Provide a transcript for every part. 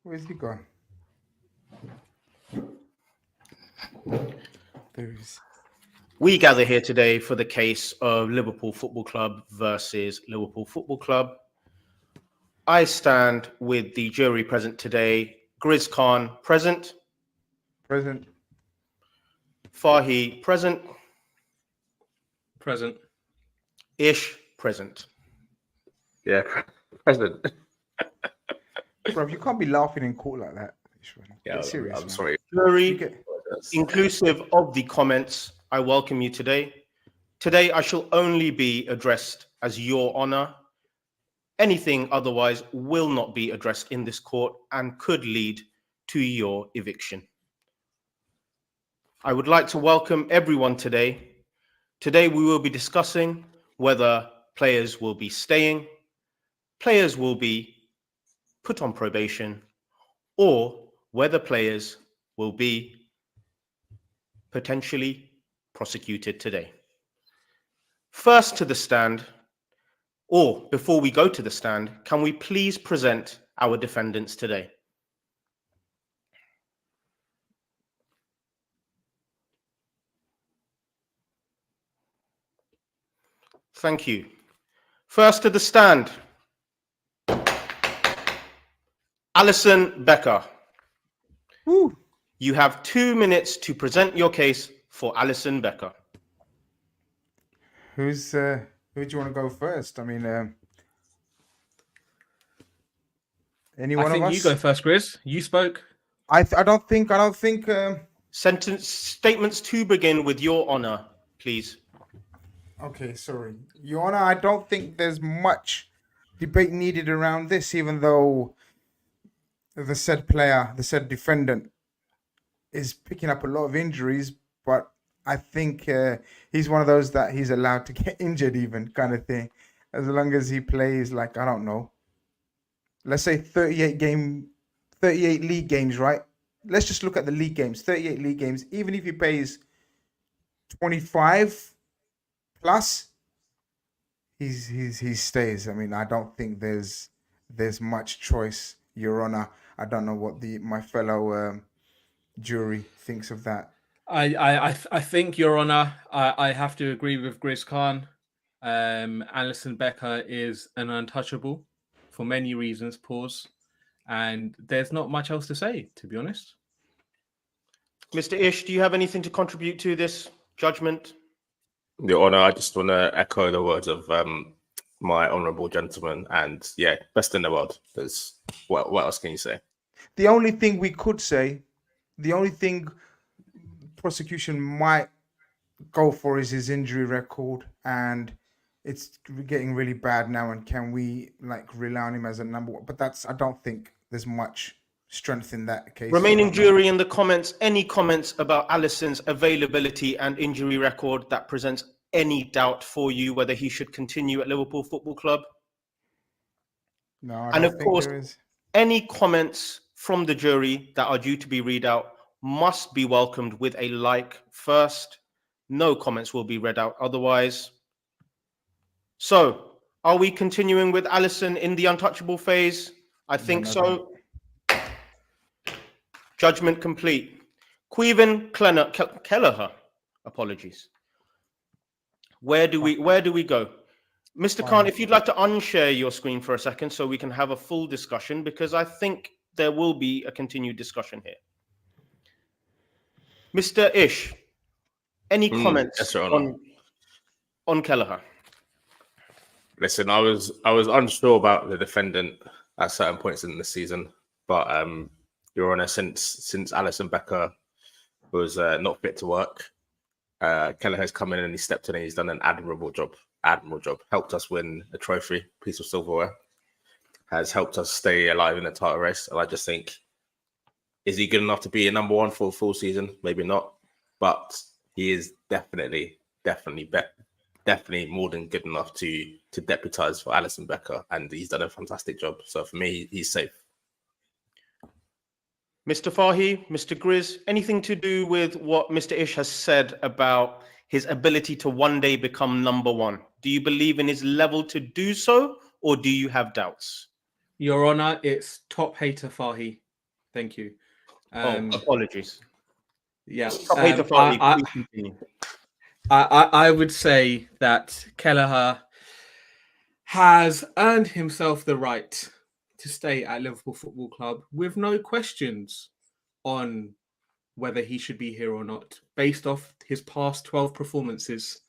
Where's he gone? There he is. We gather here today for the case of Liverpool Football Club versus Liverpool Football Club. I stand with the jury present today. Grizz Khan, present. Present. Fahi, present. Present. Ish, present. Yeah, present. Bro, you can't be laughing in court like that. Yeah, serious, I'm man. sorry. Jury, inclusive of the comments, I welcome you today. Today, I shall only be addressed as Your Honour. Anything otherwise will not be addressed in this court and could lead to your eviction. I would like to welcome everyone today. Today, we will be discussing whether players will be staying, players will be put on probation, or whether players will be potentially prosecuted today. First to the stand, or before we go to the stand, can we please present our defendants today? Thank you. First to the stand, Alisson Becker. Woo. You have 2 minutes to present your case for Alisson Becker. Who do you want to go first? I mean, any one I think of us? you go first, Grizz. You spoke. I don't think. Sentence statements to begin with Your Honour, please. Okay, sorry, Your Honor. I don't think there's much debate needed around this, even though the said player, the said defendant, is picking up a lot of injuries. But I think he's one of those that he's allowed to get injured, even kind of thing, as long as he plays, like, I don't know, let's say 38 league games, right? Let's just look at the league games, 38 league games. Even if he plays 25 plus, he stays. I mean, I don't think there's much choice, Your Honor. I don't know what my fellow jury thinks of that. I think, Your Honour, I have to agree with Grizz Khan. Alisson Becker is an untouchable for many reasons, and there's not much else to say, to be honest. Mr. Ish, do you have anything to contribute to this judgment? Your Honour, I just want to echo the words of my honourable gentleman, and yeah, best in the world. There's what else can you say? The only thing we could say, the only thing prosecution might go for is his injury record, and it's getting really bad now. And can we rely on him as a number one? But I don't think there's much strength in that case. Remaining jury in the comments, any comments about Alisson's availability and injury record that presents any doubt for you whether he should continue at Liverpool Football Club? No, I and don't of think course, there is. Any comments from the jury that are due to be read out must be welcomed with a like first. No comments will be read out otherwise. So, are we continuing with Alisson in the untouchable phase? I think so. Judgment complete. Caoimhin Kelleher. Apologies. Where do we go? Mr. Khan, if you'd like to unshare your screen for a second so we can have a full discussion, because I think there will be a continued discussion here. Mr. Ish, any comments on Kelleher? Listen, I was unsure about the defendant at certain points in the season, but Your Honour, since Alisson Becker was not fit to work, Kelleher's come in and he stepped in and he's done an admirable job. Helped us win a trophy, piece of silverware. Has helped us stay alive in the title race. And I just think, is he good enough to be a number one for a full season? Maybe not, but he is definitely more than good enough to deputise for Alisson Becker, and he's done a fantastic job. So for me, he's safe. Mr. Fahi, Mr. Grizz, anything to do with what Mr. Ish has said about his ability to one day become number one? Do you believe in his level to do so, or do you have doubts? Your Honour, it's top hater Fahi. Thank you. Apologies. Yeah. Top hater party, please continue. I would say that Kelleher has earned himself the right to stay at Liverpool Football Club with no questions on whether he should be here or not, based off his past 12 performances.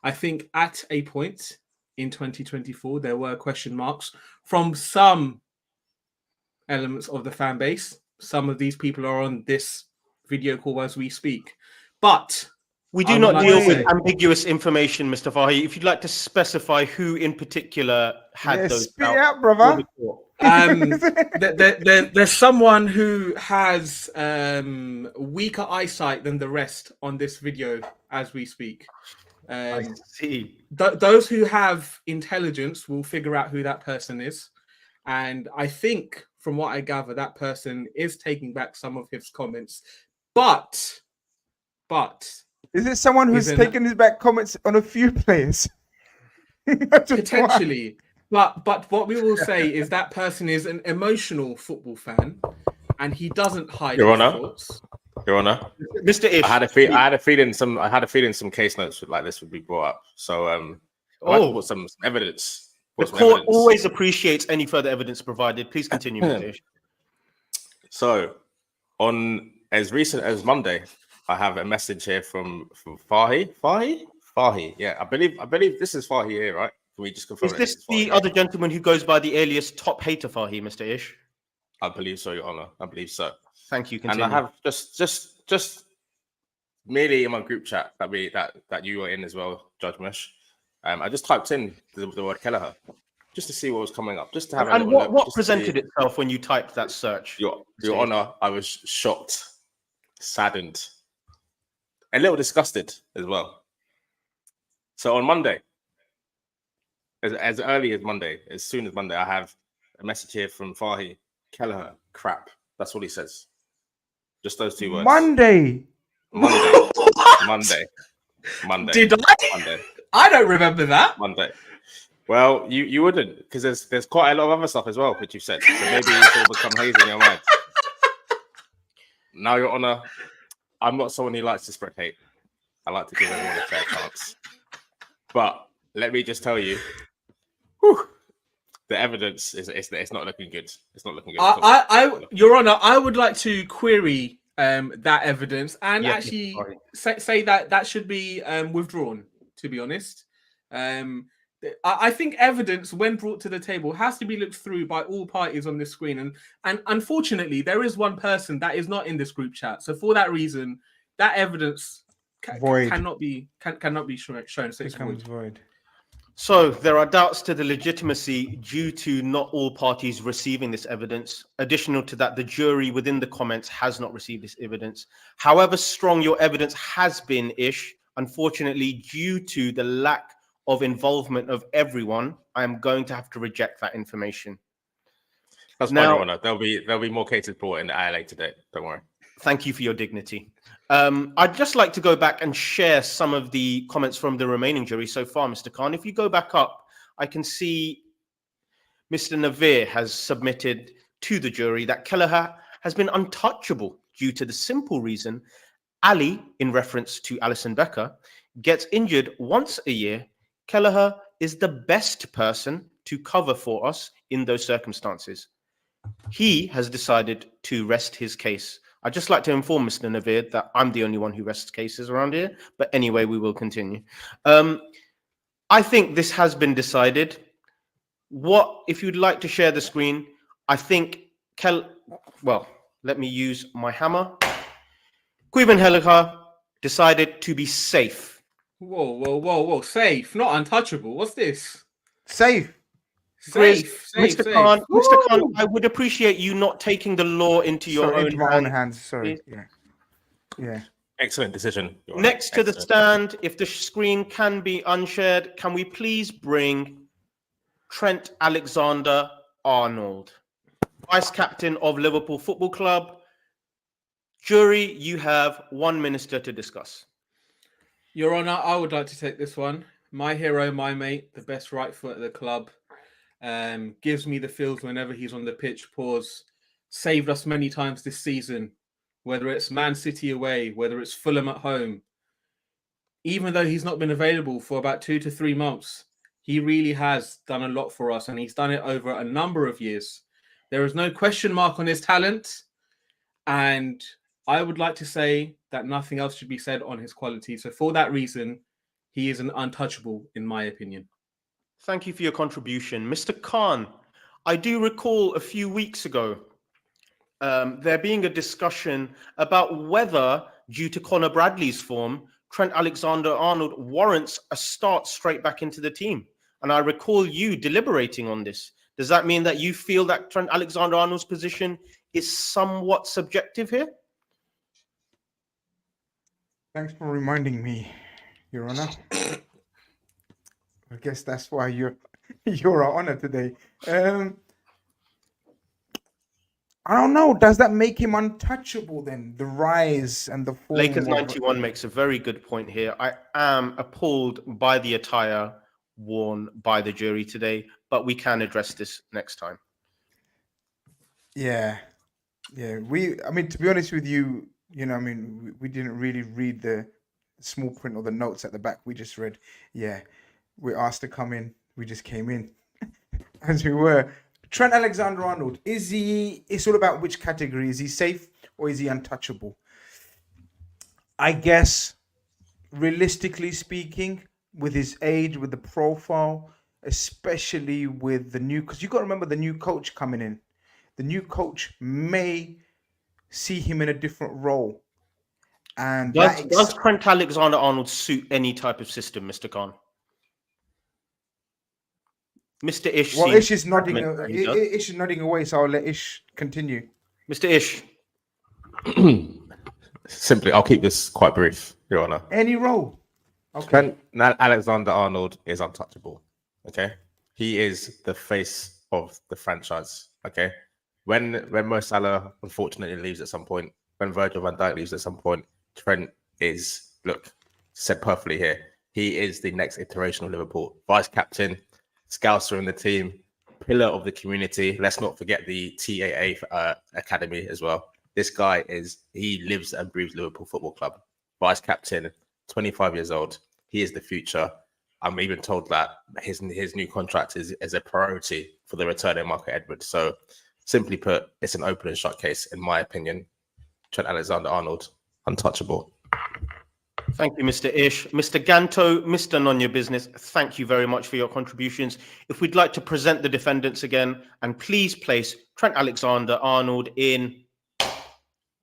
I think at a point in 2024, there were question marks from some elements of the fan base. Some of these people are on this video call as we speak. But we do not deal with ambiguous information, Mr. Fahy. If you'd like to specify who in particular had those spit it out, brother. There's someone who has weaker eyesight than the rest on this video as we speak. I see. Those who have intelligence will figure out who that person is. And I think, from what I gather, that person is taking back some of his comments. But is it someone who's taken his back comments on a few players? Potentially. But what we will say is that person is an emotional football fan, and he doesn't hide Your his Honor. thoughts. Your Honor, Mr. Ish. I had a feeling some case notes like this would be brought up. So I'd like to put some evidence. The court always appreciates any further evidence provided. Please continue, Mr. Ish. So, on as recent as Monday, I have a message here from Fahy. Fahy, yeah, I believe this is Fahy here, right? Can we just confirm? Is this the other gentleman who goes by the alias Top Hater Fahy, Mr. Ish? I believe so, Your Honor. I believe so. Thank you. Continue. And I have just merely in my group chat that you were in as well, Judge Mesh. I just typed in the word Kelleher just to see what was coming up, just to have. And what presented itself when you typed that search? Your Honor, I was shocked, saddened, a little disgusted as well. So on Monday, as early as Monday, as soon as Monday, I have a message here from Fahy. Kelleher, crap. That's what he says. Just those two words. Monday. Monday. Did I? Monday. I don't remember that. Monday. Well, you wouldn't, because there's quite a lot of other stuff as well which you said. So maybe it's all become hazy in your mind. Now, Your Honor, I'm not someone who likes to spread hate. I like to give everyone a fair chance. But let me just tell you, the evidence is it's not looking good. It's not looking good. Your Honor, I would like to query that evidence and actually say that should be withdrawn. To be honest, I think evidence, when brought to the table, has to be looked through by all parties on this screen. And unfortunately, there is one person that is not in this group chat. So for that reason, that evidence cannot be shown. So it's void. So there are doubts to the legitimacy due to not all parties receiving this evidence. Additional to that, the jury within the comments has not received this evidence. However strong your evidence has been, Ish, unfortunately, due to the lack of involvement of everyone, I am going to have to reject that information. That's fine, Your Honor. There'll be more cases brought in ILA today. Don't worry. Thank you for your dignity. I'd just like to go back and share some of the comments from the remaining jury so far, Mr. Khan. If you go back up, I can see Mr. Navir has submitted to the jury that Kelleher has been untouchable due to the simple reason Ali, in reference to Alisson Becker, gets injured once a year. Kelleher is the best person to cover for us in those circumstances. He has decided to rest his case. I'd just like to inform Mr. Navir that I'm the only one who rests cases around here. But anyway, we will continue. I think this has been decided. If you'd like to share the screen, I think let me use my hammer. Caoimhin Kelleher decided to be safe. Whoa. Safe, not untouchable. What's this? Safe. Mr. Khan, I would appreciate you not taking the law into your own hands. Sorry. Yeah. Excellent decision. Next to the stand, if the screen can be unshared, can we please bring Trent Alexander-Arnold, Vice Captain of Liverpool Football Club. Jury, you have 1 minute to discuss. Your Honor, I would like to take this one. My hero, my mate, the best right foot at the club. Gives me the feels whenever he's on the pitch. Pause. saved us many times this season, whether it's Man City away, whether it's Fulham at home. Even though he's not been available for about 2 to 3 months, he really has done a lot for us, and he's done it over a number of years. There is no question mark on his talent, and I would like to say that nothing else should be said on his quality. So for that reason, he is an untouchable, in my opinion. Thank you for your contribution. Mr. Khan, I do recall a few weeks ago there being a discussion about whether, due to Conor Bradley's form, Trent Alexander-Arnold warrants a start straight back into the team. And I recall you deliberating on this. Does that mean that you feel that Trent Alexander-Arnold's position is somewhat subjective here? Thanks for reminding me, Your Honor. I guess that's why you're our honor today. I don't know. Does that make him untouchable then? The rise and the form. Lakers 91 makes a very good point here. I am appalled by the attire worn by the jury today, but we can address this next time. Yeah. I mean, to be honest with you, we didn't really read the small print or the notes at the back. We just read, we're asked to come in. We just came in as we were. Trent Alexander-Arnold, it's all about which category. Is he safe or is he untouchable? I guess, realistically speaking, with his age, with the profile, especially with the new, because you got to remember the new coach coming in. The new coach may see him in a different role. And does Trent Alexander-Arnold suit any type of system, Mr. Khan? Mr. Ish. Well, Ish is nodding. Ish is nodding away, so I'll let Ish continue. Mr. Ish. Simply, I'll keep this quite brief, Your Honor. Any role. Okay. Trent Alexander-Arnold is untouchable. Okay, he is the face of the franchise. Okay, when Mo Salah unfortunately leaves at some point, when Virgil van Dijk leaves at some point, Trent is, look, said perfectly here, he is the next iteration of Liverpool. Vice captain, Scouser in the team, pillar of the community. Let's not forget the TAA academy as well. This guy he lives and breathes Liverpool Football Club. Vice captain, 25 years old. He is the future. I'm even told that his new contract is a priority for the returning Marco Edwards. So simply put, it's an open and shut case, in my opinion. Trent Alexander-Arnold, untouchable. Thank you, Mr. Ish. Mr. Ganto, Mr. None Your Business, thank you very much for your contributions. If we'd like to present the defendants again, and please place Trent Alexander-Arnold in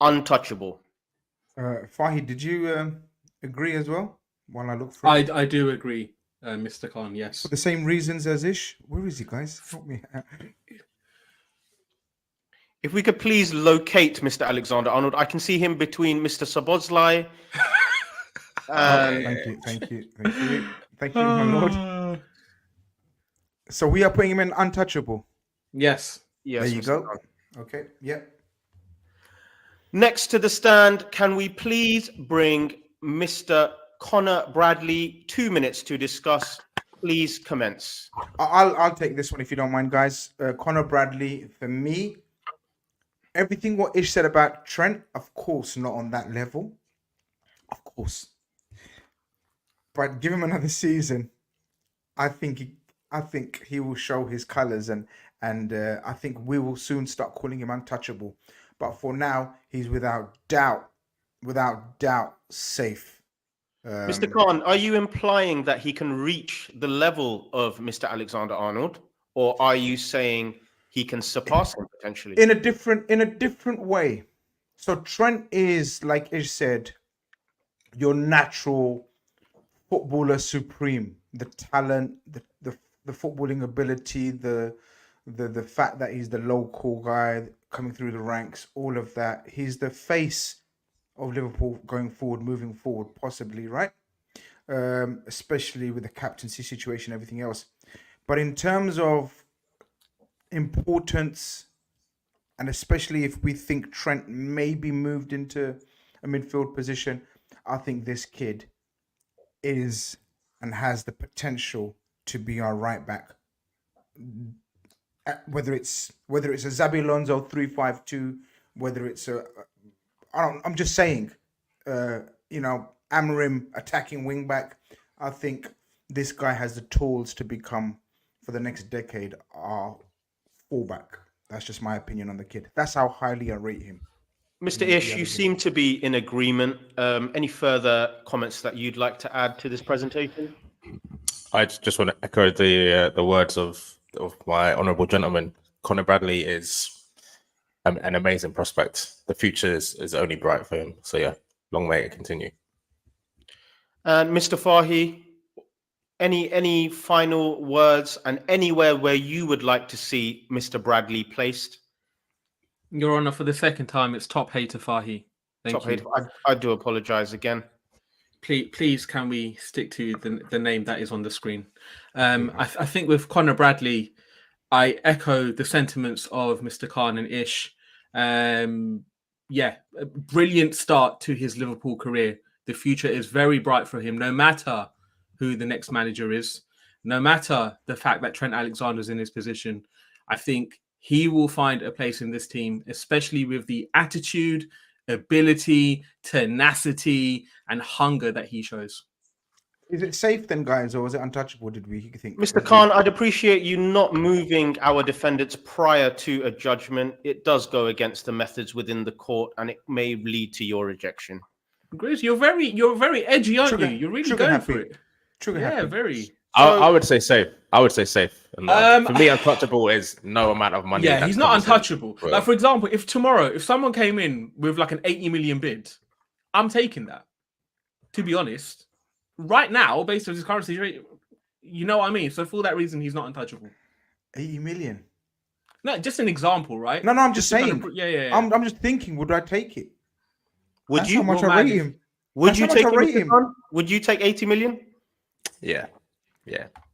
untouchable. Fahi, did you agree as well? While I look for I do agree, Mr. Khan, yes. For the same reasons as Ish? Where is he, guys? Help me. If we could please locate Mr. Alexander-Arnold, I can see him between Mr. Szoboszlai. Thank you, my lord. So we are putting him in untouchable. Yes. Yes. There you go. Okay. Yeah. Next to the stand, can we please bring Mr. Conor Bradley? 2 minutes to discuss. Please commence. I'll take this one if you don't mind, guys. Conor Bradley, for me, everything what Ish said about Trent, of course, not on that level. Of course. But give him another season. I think he will show his colours, and I think we will soon start calling him untouchable. But for now, he's without doubt, safe. Mr. Khan, are you implying that he can reach the level of Mr. Alexander-Arnold, or are you saying he can surpass him potentially? In a different way. So Trent is, like Ish said, your natural footballer supreme. The talent, the footballing ability, the fact that he's the local guy coming through the ranks, all of that. He's the face of Liverpool going forward, moving forward, possibly, right? Especially with the captaincy situation, everything else. But in terms of importance, and especially if we think Trent may be moved into a midfield position, I think this kid is and has the potential to be our right back. whether it's a Xabi Alonso 3-5-2, whether it's I'm just saying, Amorim attacking wing back. I think this guy has the tools to become, for the next decade, our fullback. That's just my opinion on the kid. That's how highly I rate him. Mr. Ish, you seem to be in agreement. Any further comments that you'd like to add to this presentation? I just want to echo the words of my honourable gentleman. Conor Bradley is an amazing prospect. The future is only bright for him. So yeah, long may it continue. And Mr. Fahy, any final words and anywhere where you would like to see Mr. Bradley placed? Your Honour, for the second time, it's top hater Fahy. Thank you. Hater. I do apologise again. Please, can we stick to the name that is on the screen? I think with Conor Bradley, I echo the sentiments of Mr. Khan and Ish. A brilliant start to his Liverpool career. The future is very bright for him, no matter who the next manager is, no matter the fact that Trent Alexander-Arnold is in his position. I think he will find a place in this team, especially with the attitude, ability, tenacity, and hunger that he shows. Is it safe then, guys, or was it untouchable? Did we think? Mr. Khan, I'd appreciate you not moving our defendants prior to a judgment. It does go against the methods within the court, and it may lead to your ejection. Grizz, you're very edgy, aren't you? You're really going for it. Happy. Very. I would say safe. And for me, untouchable is no amount of money. Yeah, he's not untouchable. Well, Like, for example, if tomorrow, someone came in with like an 80 million bid, I'm taking that. To be honest, right now, based on his current situation, you know what I mean. So for that reason, he's not untouchable. 80 million. No, just an example, right? No, I'm just saying. Kind of, yeah. I'm just thinking. Would I take it? Would you? How much I rate him? Would you take him? Would you take 80 million? Yeah.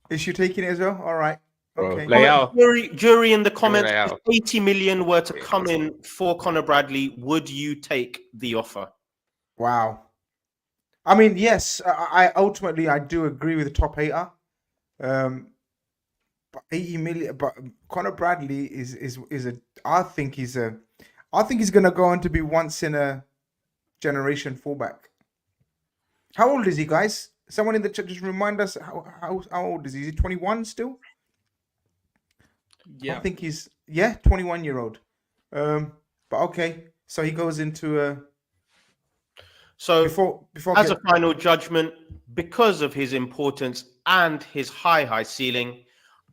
Is you taking it as well? All right. Okay. Jury in the comments, if 80 million were to come in for Conor Bradley, would you take the offer? Wow. I mean, yes, I ultimately do agree with the top hater. But 80 million, but Conor Bradley is I think he's gonna go on to be once in a generation fullback. How old is he, guys? Someone in the chat just remind us how old is he? Is he 21 still? Yeah. I think he's 21-year-old. But okay, so he goes into So before as a final judgment, because of his importance and his high ceiling,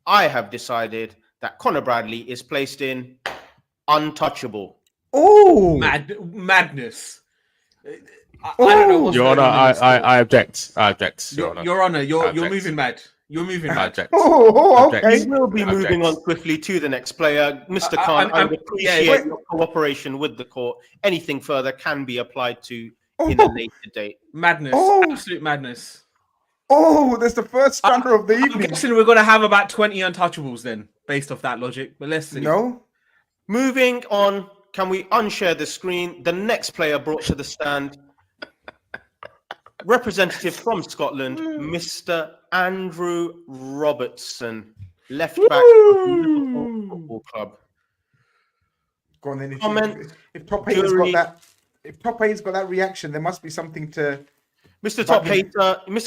I have decided that Conor Bradley is placed in untouchable. Oh, madness. I don't know what's Your going Honour, on in this court. I object. Your Honour, you're object. moving mad. You're moving I mad. object. okay. We will be moving on swiftly to the next player. Mr. Khan, I would appreciate your cooperation with the court. Anything further can be applied to in a later date. Madness. Oh. Absolute madness. Oh, that's the first stunner of the I'm evening. guessing we're going to have about 20 untouchables then, based off that logic. But let's see. No. Moving on, can we unshare the screen? The next player brought to the stand, representative from Scotland, Mr. Andrew Robertson, left back of the Liverpool Football Club. Go on then. Comment, If top hater's got that, if top hater's got that reaction, there must be something to. Mr.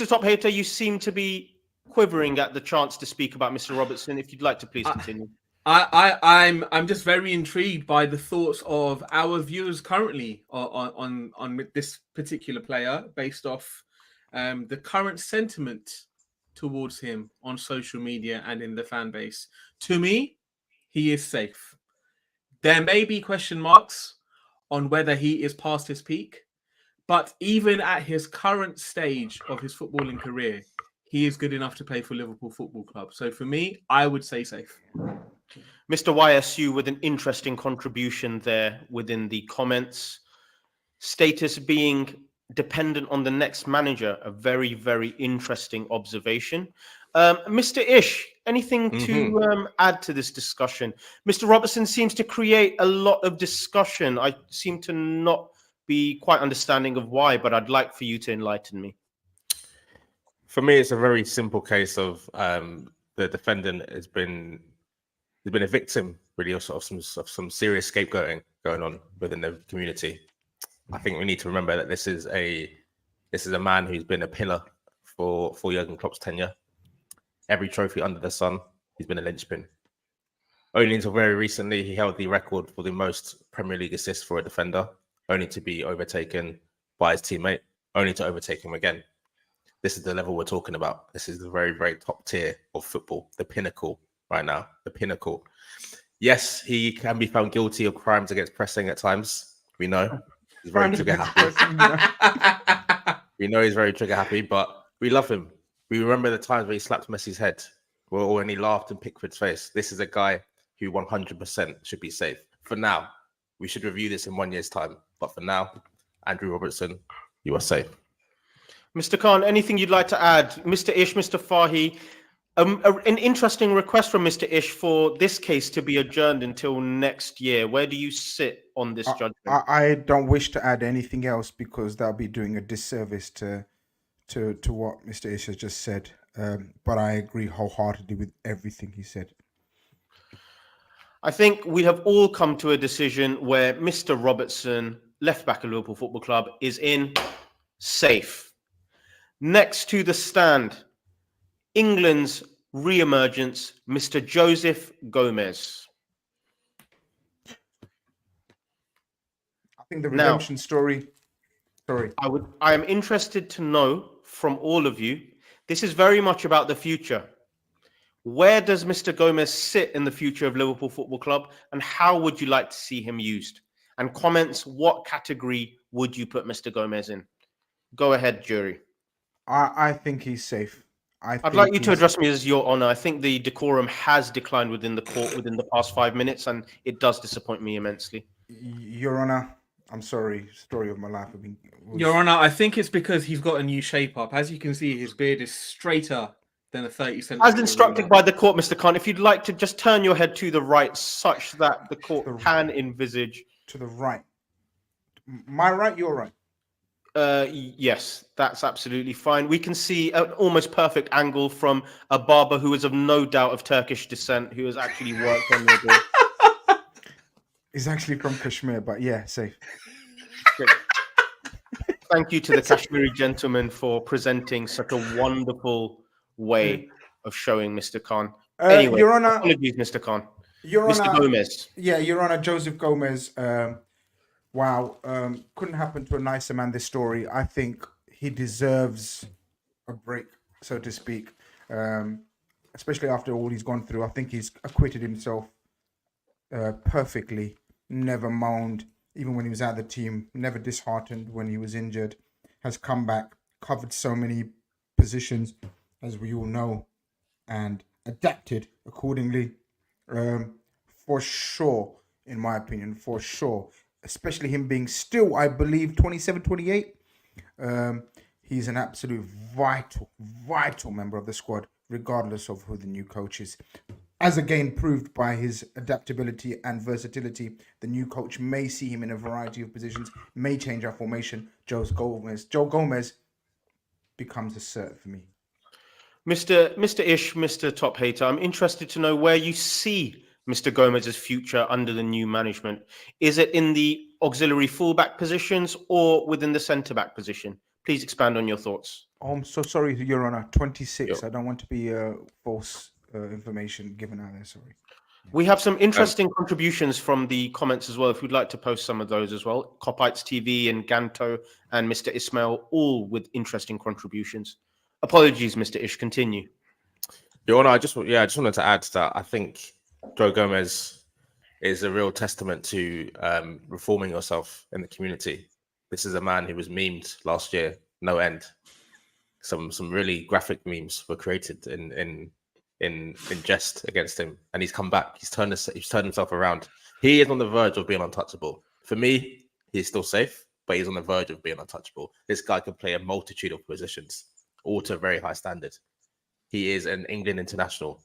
Top Hater, you seem to be quivering at the chance to speak about Mr. Robertson. If you'd like to please continue. I'm just very intrigued by the thoughts of our viewers currently on this particular player, based off the current sentiment towards him on social media and in the fan base. To me, he is safe. There may be question marks on whether he is past his peak, but even at his current stage of his footballing career, he is good enough to play for Liverpool Football Club. So for me, I would say safe. Mr. YSU with an interesting contribution there within the comments. Status being dependent on the next manager, a very, very interesting observation. Mr. Ish, anything to add to this discussion? Mr. Robertson seems to create a lot of discussion. I seem to not be quite understanding of why, but I'd like for you to enlighten me. For me, it's a very simple case of the defendant has been He's been a victim, really, of sort of some serious scapegoating going on within the community. I think we need to remember that this is a man who's been a pillar for Jurgen Klopp's tenure. Every trophy under the sun, he's been a linchpin. Only until very recently, he held the record for the most Premier League assists for a defender, only to be overtaken by his teammate, only to overtake him again. This is the level we're talking about. This is the very, very top tier of football, the pinnacle right now, the pinnacle. Yes, he can be found guilty of crimes against pressing at times. We know. He's very trigger happy. We know he's very trigger happy, but we love him. We remember the times where he slapped Messi's head or when he laughed in Pickford's face. This is a guy who 100% should be safe. For now, we should review this in 1 year's time. But for now, Andrew Robertson, you are safe. Mr. Khan, anything you'd like to add? Mr. Ish, Mr. Fahy, an interesting request from Mr. Ish for this case to be adjourned until next year. Where do you sit on this judgment? I don't wish to add anything else because that'll be doing a disservice to what Mr. Ish has just said. But I agree wholeheartedly with everything he said. I think we have all come to a decision where Mr. Robertson, left back of Liverpool Football Club, is in safe. Next to the stand, England's re-emergence, Mr. Joseph Gomez. I think the redemption story. Sorry. I am interested to know from all of you. This is very much about the future. Where does Mr. Gomez sit in the future of Liverpool Football Club, and how would you like to see him used? And comments, what category would you put Mr. Gomez in? Go ahead, jury. I think he's safe. I'd like you to address me as Your Honour. I think the decorum has declined within the court within the past 5 minutes, and it does disappoint me immensely. Your Honour, I'm sorry. Story of my life. Your Honour, I think it's because he's got a new shape up. As you can see, his beard is straighter than a 30 centimeter. As instructed by the court, Mr. Khan, if you'd like to just turn your head to the right such that the court can envisage. To the right. My right, your right. Yes, that's absolutely fine. We can see an almost perfect angle from a barber who is of no doubt of Turkish descent, who has actually worked on your door. He's actually from Kashmir, but yeah, safe. Great. Thank you to the Kashmiri gentleman for presenting such a wonderful way of showing Mr. Khan. Anyway, Your Honour, apologies, Mr. Khan. Mr. Honor, Gomez. Yeah, Your Honour, Joseph Gomez. Wow, couldn't happen to a nicer man, this story. I think he deserves a break, so to speak, especially after all he's gone through. I think he's acquitted himself perfectly, never moaned, even when he was out of the team, never disheartened when he was injured, has come back, covered so many positions, as we all know, and adapted accordingly. For sure, in my opinion, for sure. Especially him being still, I believe, 27, 28. He's an absolute vital member of the squad, regardless of who the new coach is. As again proved by his adaptability and versatility, the new coach may see him in a variety of positions, may change our formation. Joe Gomez becomes a cert for me. Mr. Ish, Mr. Top Hater, I'm interested to know where you see Mr. Gomez's future under the new management. Is it in the auxiliary fullback positions or within the centre-back position? Please expand on your thoughts. Oh, I'm so sorry, Your Honour. 26. Yo. I don't want to be false information given out there. Sorry. We have some interesting contributions from the comments as well. If you'd like to post some of those as well. Copites TV and Ganto and Mr. Ismail, all with interesting contributions. Apologies, Mr. Ish. Continue. Your Honour, I just wanted to add that I think Joe Gomez is a real testament to reforming yourself in the community. This is a man who was memed last year, no end. Some really graphic memes were created in jest against him, and he's come back. He's turned himself around. He is on the verge of being untouchable. For me, he's still safe, but he's on the verge of being untouchable. This guy can play a multitude of positions, all to a very high standard. He is an England international.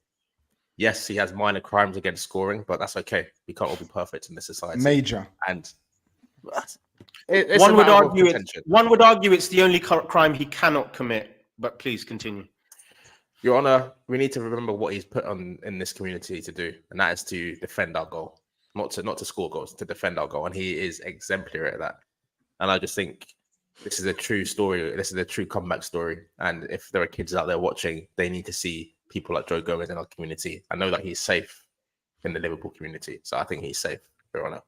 Yes, he has minor crimes against scoring, but that's okay. We can't all be perfect in this society. Major. And one would argue it's the only crime he cannot commit. But please continue. Your Honor, we need to remember what he's put on in this community to do, and that is to defend our goal, not to score goals, to defend our goal, and he is exemplary at that. And I just think this is a true story. This is a true comeback story. And if there are kids out there watching, they need to see people like Joe Gomez in our community. I know that he's safe in the Liverpool community, so I think he's safe, Your Honor.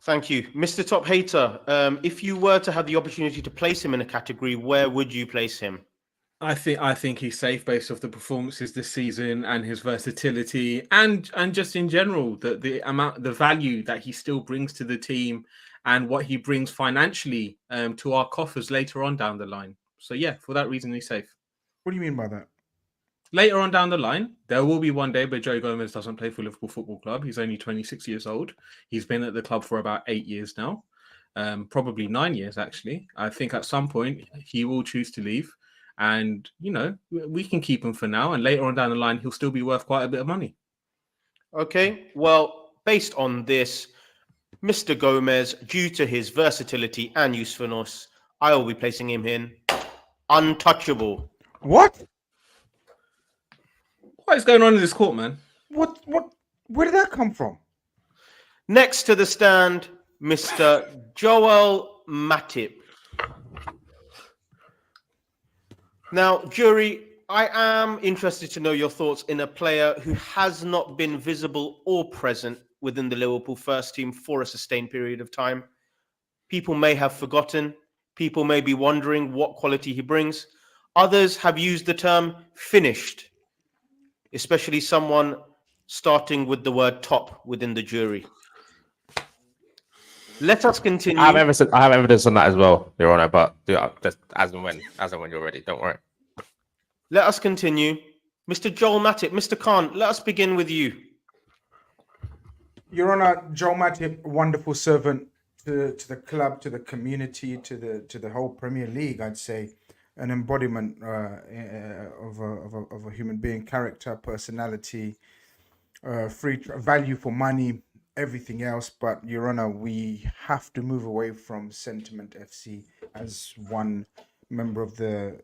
Thank you, Mr. Top Hater. If you were to have the opportunity to place him in a category, where would you place him? I think he's safe based off the performances this season and his versatility and just in general the value that he still brings to the team and what he brings financially to our coffers later on down the line. So yeah, for that reason he's safe. What do you mean by that? Later on down the line, there will be one day where Joe Gomez doesn't play for Liverpool Football Club. He's only 26 years old. He's been at the club for about 8 years now, probably 9 years actually. I think at some point he will choose to leave. And, you know, we can keep him for now. And later on down the line, he'll still be worth quite a bit of money. Okay, well, based on this, Mr. Gomez, due to his versatility and usefulness, I will be placing him in untouchable. What? What is going on in this court, man? What? Where did that come from? Next to the stand, Mr. Joel Matip. Now, jury, I am interested to know your thoughts in a player who has not been visible or present within the Liverpool first team for a sustained period of time. People may have forgotten. People may be wondering what quality he brings. Others have used the term finished, especially someone starting with the word top within the jury. Let us continue. I have evidence on that as well, Your Honor, but just as and when you're ready. Don't worry. Let us continue. Mr. Joel Matip, Mr. Khan, let us begin with you. Your Honor, Joel Matip, wonderful servant to the club, to the community, to the whole Premier League. I'd say an embodiment of a human being, character, personality, value for money, everything else. But Your Honor, we have to move away from sentiment FC, as one member of the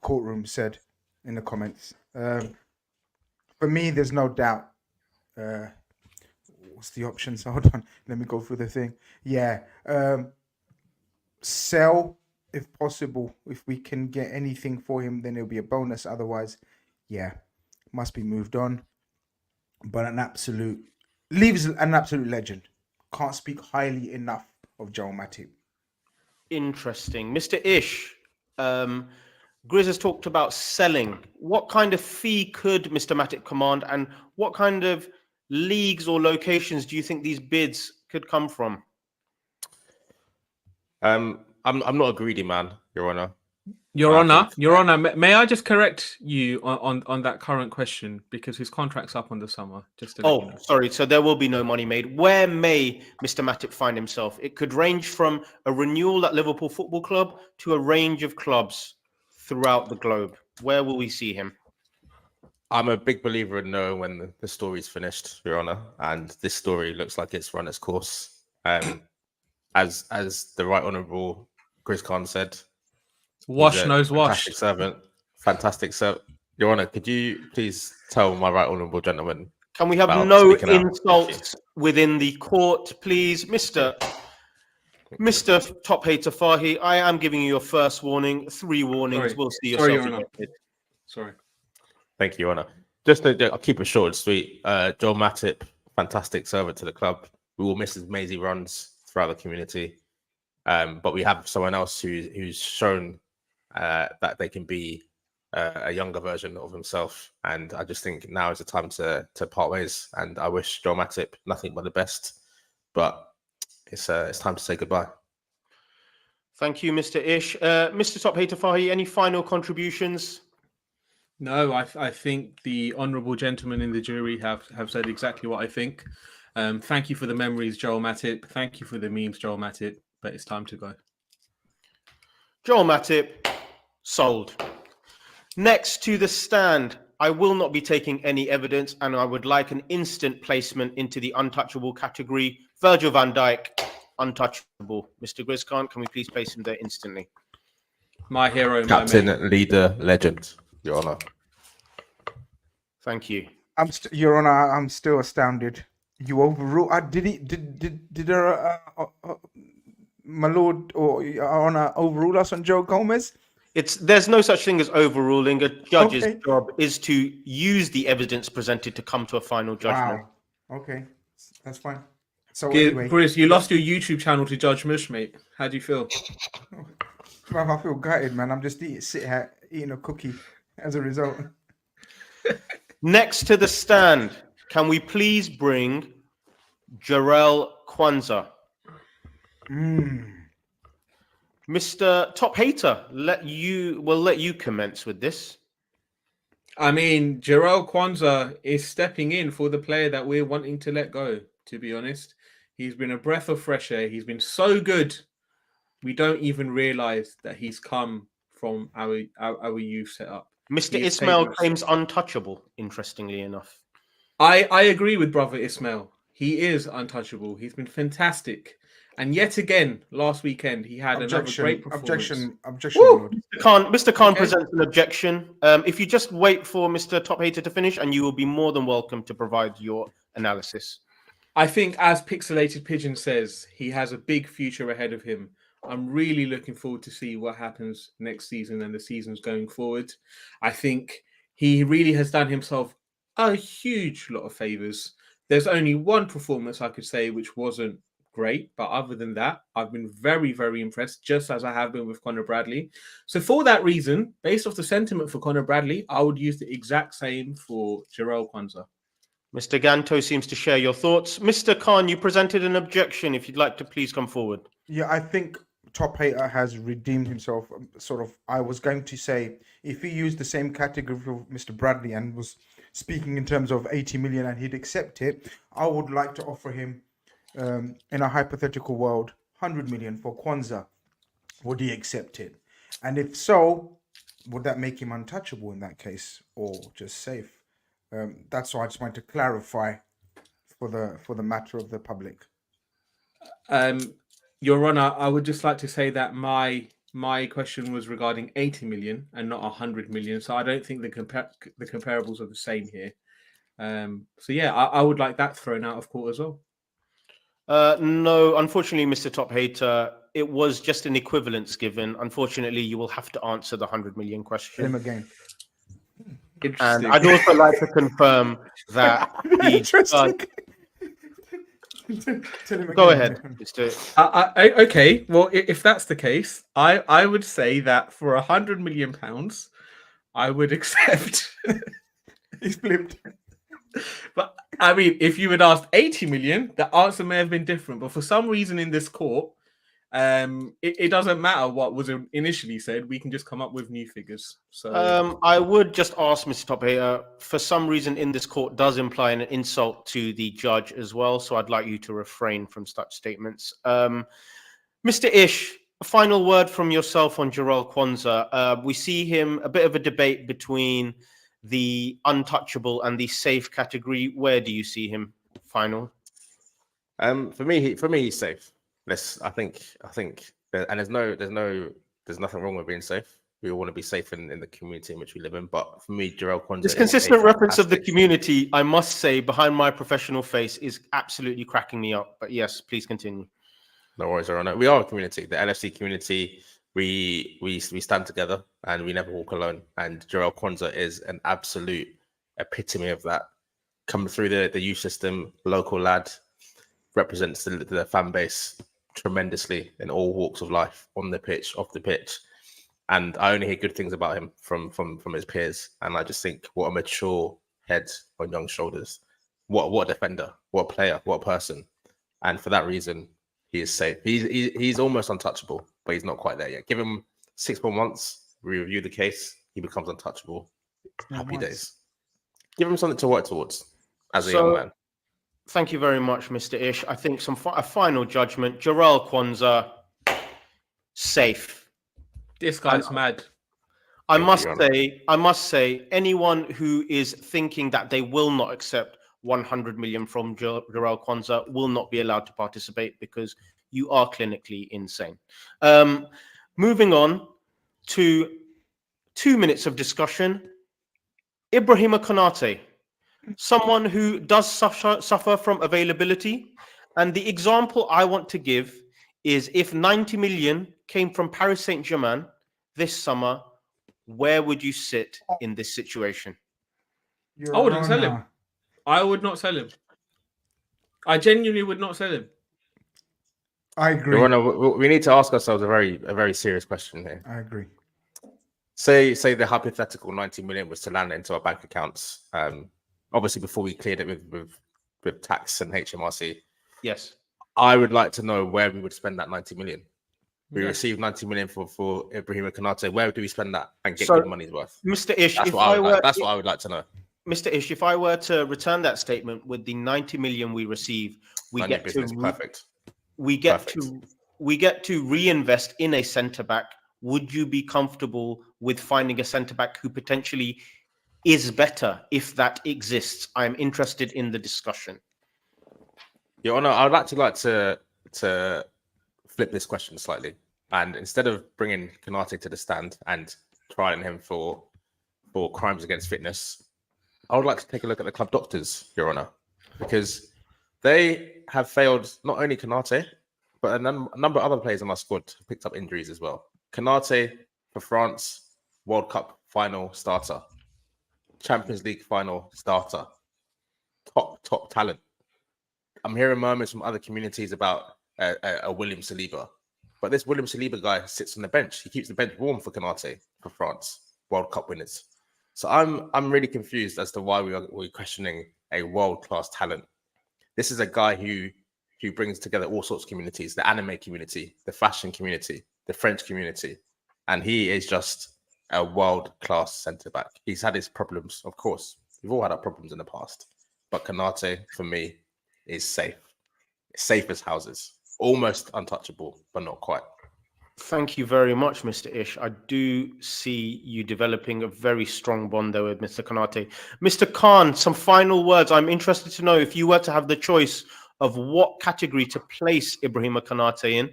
courtroom said in the comments. For me, there's no doubt. What's the options? Hold on, let me go through the thing. Yeah, sell if possible. If we can get anything for him, then it'll be a bonus. Otherwise, yeah, must be moved on. But leaves an absolute legend. Can't speak highly enough of Joel Matip. Interesting. Mr. Ish, Grizz has talked about selling. What kind of fee could Mr. Matip command, and what kind of leagues or locations do you think these bids could come from? I'm not a greedy man, Your Honor. Your Honor, may I just correct you on that current question, because his contract's up on the summer. Just to let you know. Sorry. So there will be no money made. Where may Mr. Matip find himself? It could range from a renewal at Liverpool Football Club to a range of clubs throughout the globe. Where will we see him? I'm a big believer in knowing when the story's finished, Your Honor, and this story looks like it's run its course. As the Right Honourable Chris Khan said, wash knows wash. Fantastic servant. Your Honor, could you please tell my Right Honourable gentleman? Can we have no insults within the court, please, Mr. Top Hater Fahy? I am giving you your first warning. 3 warnings. Sorry. We'll see yourself ejected. Sorry. Thank you, Your Honor. I'll keep it short and sweet. Joel Matip, fantastic servant to the club. We will miss his mazy runs throughout the community, but we have someone else who's shown that they can be a younger version of himself, and I just think now is the time to part ways. And I wish Joel Matip nothing but the best, but it's time to say goodbye. Thank you, Mr. Ish. Mr. Top Hater Fahy, any final contributions? No, I think the honourable gentlemen in the jury have said exactly what I think. Thank you for the memories, Joel Matip. Thank you for the memes, Joel Matip. But it's time to go. Joel Matip, sold. Next to the stand, I will not be taking any evidence, and I would like an instant placement into the untouchable category. Virgil van Dijk, untouchable. Mr. Grizz, can we please place him there instantly? My hero, Captain, my mate. leader, legend. Your Honor. Thank you. Your Honor, I'm still astounded. You overruled. Did my Lord or Your Honor overrule us on Joe Gomez? There's no such thing as overruling. A judge's Okay. job is to use the evidence presented to come to a final judgment. Wow. Okay, that's fine. So anyway, Chris, you lost your YouTube channel to Judge Mush, mate. How do you feel? man, I feel gutted, man. I'm just sitting here eating a cookie as a result. Next to the stand, can we please bring Jarell Kwanzaa? Mr. Top Hater, we'll let you commence with this. I mean, Jarell Kwanzaa is stepping in for the player that we're wanting to let go, to be honest. He's been a breath of fresh air. He's been so good. We don't even realize that he's come from our youth setup. Mr. Ismail claims untouchable, interestingly enough. I agree with brother Ismail. He is untouchable. He's been fantastic. And yet again, last weekend, he had another great performance. Objection, Lord. Mr. Khan presents an objection. If you just wait for Mr. Top Hater to finish, and you will be more than welcome to provide your analysis. I think, as Pixelated Pigeon says, he has a big future ahead of him. I'm really looking forward to see what happens next season and the seasons going forward. I think he really has done himself a huge lot of favours. There's only one performance I could say which wasn't great, but other than that, I've been very, very impressed, just as I have been with Conor Bradley. So for that reason, based off the sentiment for Conor Bradley, I would use the exact same for Jarell Kwanzaa. Mr. Ganto seems to share your thoughts. Mr. Khan, you presented an objection. If you'd like to please come forward. Yeah, I think Top Hater has redeemed himself. I was going to say, if he used the same category of Mr. Bradley and was speaking in terms of 80 million and he'd accept it, I would like to offer him, in a hypothetical world, 100 million for Kwanzaa. Would he accept it? And if so, would that make him untouchable in that case, or just safe? That's why I just wanted to clarify for the matter of the public. Your Honor, I would just like to say that my question was regarding 80 million and not 100 million. So I don't think the comparables are the same here. So yeah, I would like that thrown out of court as well. No, unfortunately, Mr. Top Hater, it was just an equivalence given. Unfortunately, you will have to answer the 100 million question. Him again. And I'd also like to confirm that Go ahead, Mr. Okay, well, if that's the case, I would say that for £100 million, I would accept. He's flipped. But I mean, if you had asked 80 million, the answer may have been different. But for some reason in this court, it doesn't matter what was initially said. We can just come up with new figures. So I would just ask Mr. Top Hater, for some reason in this court does imply an insult to the judge as well. So I'd like you to refrain from such statements. Mr. Ish, a final word from yourself on Jarell Kwanzaa. We see him a bit of a debate between the untouchable and the safe category. Where do you see him? Final. For me, he's safe. I think, and there's nothing wrong with being safe. We all want to be safe in the community in which we live in. But for me, Jarell Kwanzaa. This consistent reference of the community, I must say, behind my professional face, is absolutely cracking me up. But yes, please continue. No worries, Aaron. We are a community, the LFC community. We stand together and we never walk alone. And Jarell Kwanzaa is an absolute epitome of that. Coming through the youth system, local lad, represents the fan base tremendously in all walks of life, on the pitch, off the pitch. And I only hear good things about him from his peers. And I just think, what a mature head on young shoulders. What a defender, what a player, what a person. And for that reason, he is safe. He's almost untouchable, but he's not quite there yet. Give him 6 more months, we review the case, he becomes untouchable. Happy days. Give him something to work towards as a young man. Thank you very much, Mr. Ish. I think a final judgment. Jarell Kwanzaa, safe. This guy's mad. I must say, anyone who is thinking that they will not accept 100 million from Jarell Kwanzaa will not be allowed to participate because you are clinically insane. Moving on to 2 minutes of discussion. Ibrahima Konate, someone who does suffer from availability. And the example I want to give is if 90 million came from Paris Saint-Germain this summer, where would you sit in this situation? I wouldn't sell him. I would not sell him. I genuinely would not sell him. I agree. Your Honor, we need to ask ourselves a very serious question here. I agree. Say the hypothetical 90 million was to land into our bank accounts. Obviously, before we cleared it with tax and HMRC. Yes. I would like to know where we would spend that 90 million. We received 90 million for Ibrahima Konate. Where do we spend that and get good money's worth? Mr. Ish, that's what I would like to know. Mr. Ish, if I were to return that statement with the 90 million we receive, we get to reinvest in a centre back. Would you be comfortable with finding a centre back who potentially is better if that exists? I'm interested in the discussion. Your Honor, I would like to flip this question slightly, and instead of bringing Konate to the stand and trialing him for crimes against fitness, I would like to take a look at the club doctors, Your Honor, because they have failed not only Konate, but a number of other players on our squad picked up injuries as well. Konate for France, World Cup final starter, Champions League final starter, top talent. I'm hearing murmurs from other communities about a William Saliba, but this William Saliba guy sits on the bench. He keeps the bench warm for Konate for France, World Cup winners. So I'm really confused as to why we're questioning a world-class talent. This is a guy who brings together all sorts of communities: the anime community, the fashion community, the French community, and he is just a world-class centre back. He's had his problems, of course. We've all had our problems in the past, but Konate for me is safe as houses, almost untouchable, but not quite. Thank you very much, Mr. Ish. I do see you developing a very strong bond there with Mr. Konate. Mr. Khan, some final words. I'm interested to know if you were to have the choice of what category to place Ibrahima Konate in,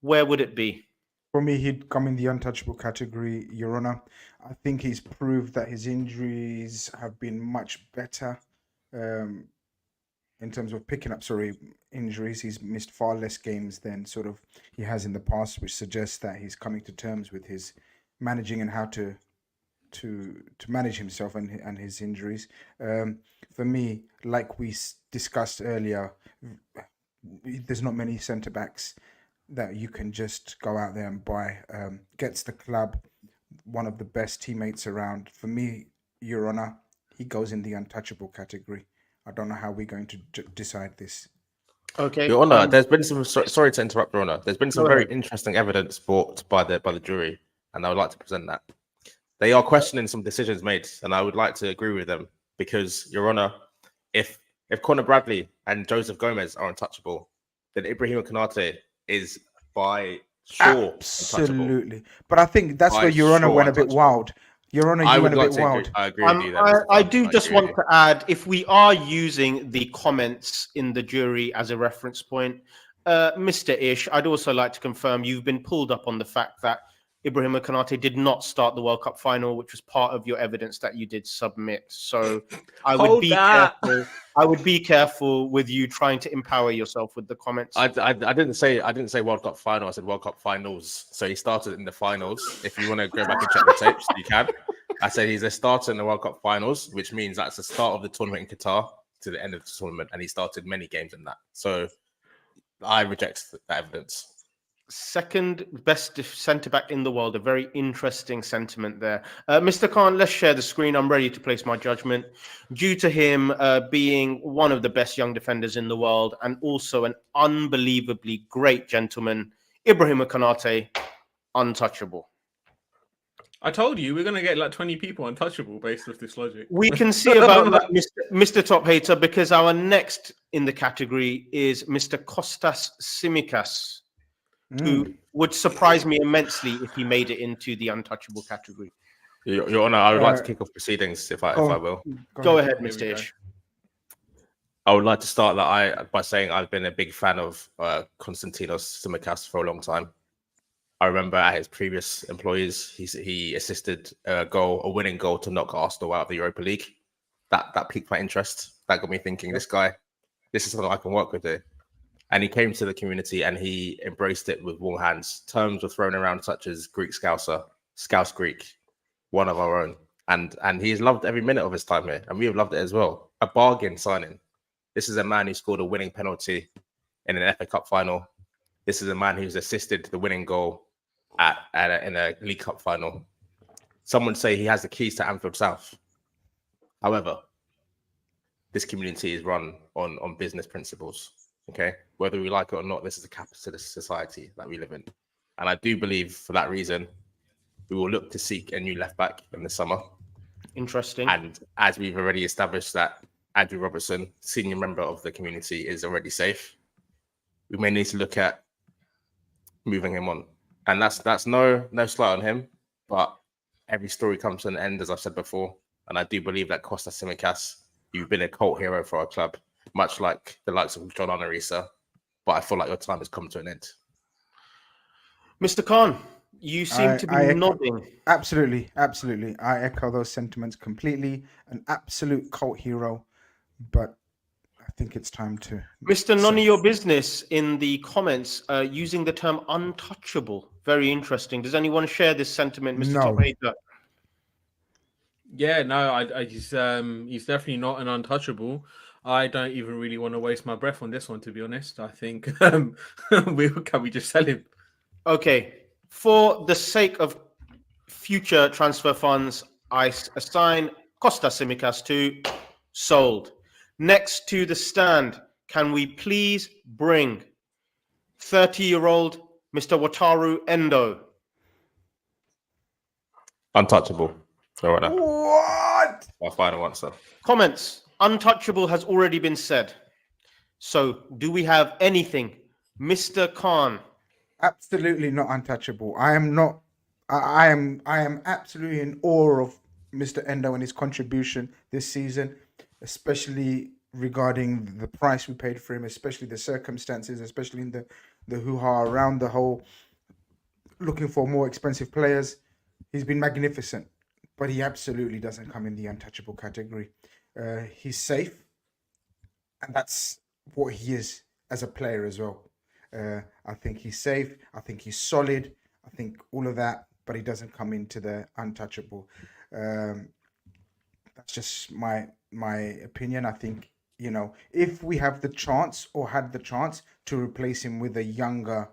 where would it be? For me, he'd come in the untouchable category, Your Honor. I think he's proved that his injuries have been much better in terms of picking up, injuries. He's missed far less games than sort of he has in the past, which suggests that he's coming to terms with his managing and how to manage himself and his injuries. For me, like we discussed earlier, there's not many centre backs that you can just go out there and buy. Gets the club one of the best teammates around. For me, Your Honor, he goes in the untouchable category. I don't know how we're going to decide this. Okay, Your Honor, there's been some. Sorry to interrupt, Your Honor. There's been some very interesting evidence brought by the jury, and I would like to present that. They are questioning some decisions made, and I would like to agree with them because, Your Honor, if Conor Bradley and Joseph Gomez are untouchable, then Ibrahima Konate is by sure absolutely untouchable. But I think that's where Your Honor went a bit wild. Your Honor, you went a bit wild. I agree with you there. I do just want to add, if we are using the comments in the jury as a reference point, Mr. Ish, I'd also like to confirm you've been pulled up on the fact that Ibrahima Konate did not start the World Cup final, which was part of your evidence that you did submit. So I would be careful. I would be careful with you trying to empower yourself with the comments. I didn't say World Cup final. I said World Cup finals. So he started in the finals. If you want to go back and check the tapes, you can. I said he's a starter in the World Cup finals, which means that's the start of the tournament in Qatar to the end of the tournament, and he started many games in that. So I reject that evidence. Second best centre back in the world. A very interesting sentiment there. Mr. Khan, let's share the screen. I'm ready to place my judgment. Due to him being one of the best young defenders in the world and also an unbelievably great gentleman, Ibrahima Konate, untouchable. I told you we're going to get like 20 people untouchable based off this logic. We can see about that, Mr. Top Hater, because our next in the category is Mr. Kostas Tsimikas, who would surprise me immensely if he made it into the untouchable category. Your Honor, I would like to kick off proceedings if I will. Go ahead, Mr. Ish. I would like to start by saying I've been a big fan of Konstantinos Tsimikas for a long time. I remember at his previous employees, he assisted a winning goal to knock Arsenal out of the Europa League. That piqued my interest. That got me thinking, this is something I can work with here. And he came to the community and he embraced it with warm hands. Terms were thrown around such as Greek Scouser, Scouse Greek, one of our own. And he's loved every minute of his time here. And we have loved it as well. A bargain signing. This is a man who scored a winning penalty in an FA Cup final. This is a man who's assisted the winning goal in a League Cup final. Some would say he has the keys to Anfield South. However, this community is run on business principles. Okay, whether we like it or not, this is a capitalist society that we live in, and I do believe for that reason we will look to seek a new left back in the summer. Interesting. And as we've already established that Andrew Robertson, senior member of the community, is already safe, we may need to look at moving him on. And that's no slight on him, but every story comes to an end, as I've said before. And I do believe that Kostas Tsimikas, you've been a cult hero for our club, much like the likes of John Honorisa, but I feel like your time has come to an end. Mr. Khan, you seem to be nodding. Absolutely. I echo those sentiments completely. An absolute cult hero, but I think it's time to... Mr. None of Your Business in the comments using the term untouchable. Very interesting. Does anyone share this sentiment, Mr. No. Top Hater? Yeah, no, he's definitely not an untouchable. I don't even really want to waste my breath on this one, to be honest. I think can we just sell him? Okay. For the sake of future transfer funds, I assign Kostas Tsimikas to sold. Next to the stand, can we please bring 30-year-old Mr. Wataru Endo? Untouchable. All right. What? My final answer. Comments. Untouchable has already been said. So, do we have anything? Mr. Khan. Absolutely not untouchable. I am absolutely in awe of Mr. Endo and his contribution this season, especially regarding the price we paid for him, especially the circumstances, especially in the hoo-ha around the whole looking for more expensive players. He's been magnificent, but he absolutely doesn't come in the untouchable category. He's safe, and that's what he is as a player as well. I think he's safe. I think he's solid. I think all of that, but he doesn't come into the untouchable. That's just my opinion. I think, if we have the chance or had the chance to replace him with a younger,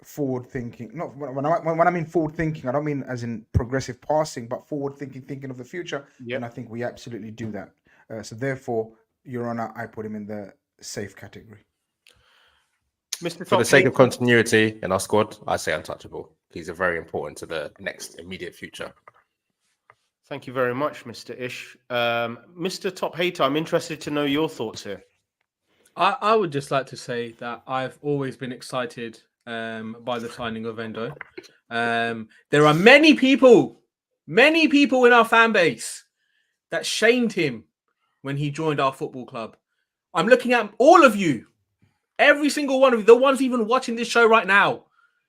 forward-thinking. Not when I mean forward-thinking, I don't mean as in progressive passing, but forward-thinking, thinking of the future. Yep. And I think we absolutely do that. So therefore, Your Honor, I put him in the safe category. Mr. For the sake of continuity in our squad, I say untouchable. He's very important to the next immediate future. Thank you very much, Mr. Ish. Mr. Top Hater, I'm interested to know your thoughts here. I would just like to say that I've always been excited by the signing of Endo. There are many people in our fan base that shamed him when he joined our football club. I'm looking at all of you, every single one of you, the ones even watching this show right now.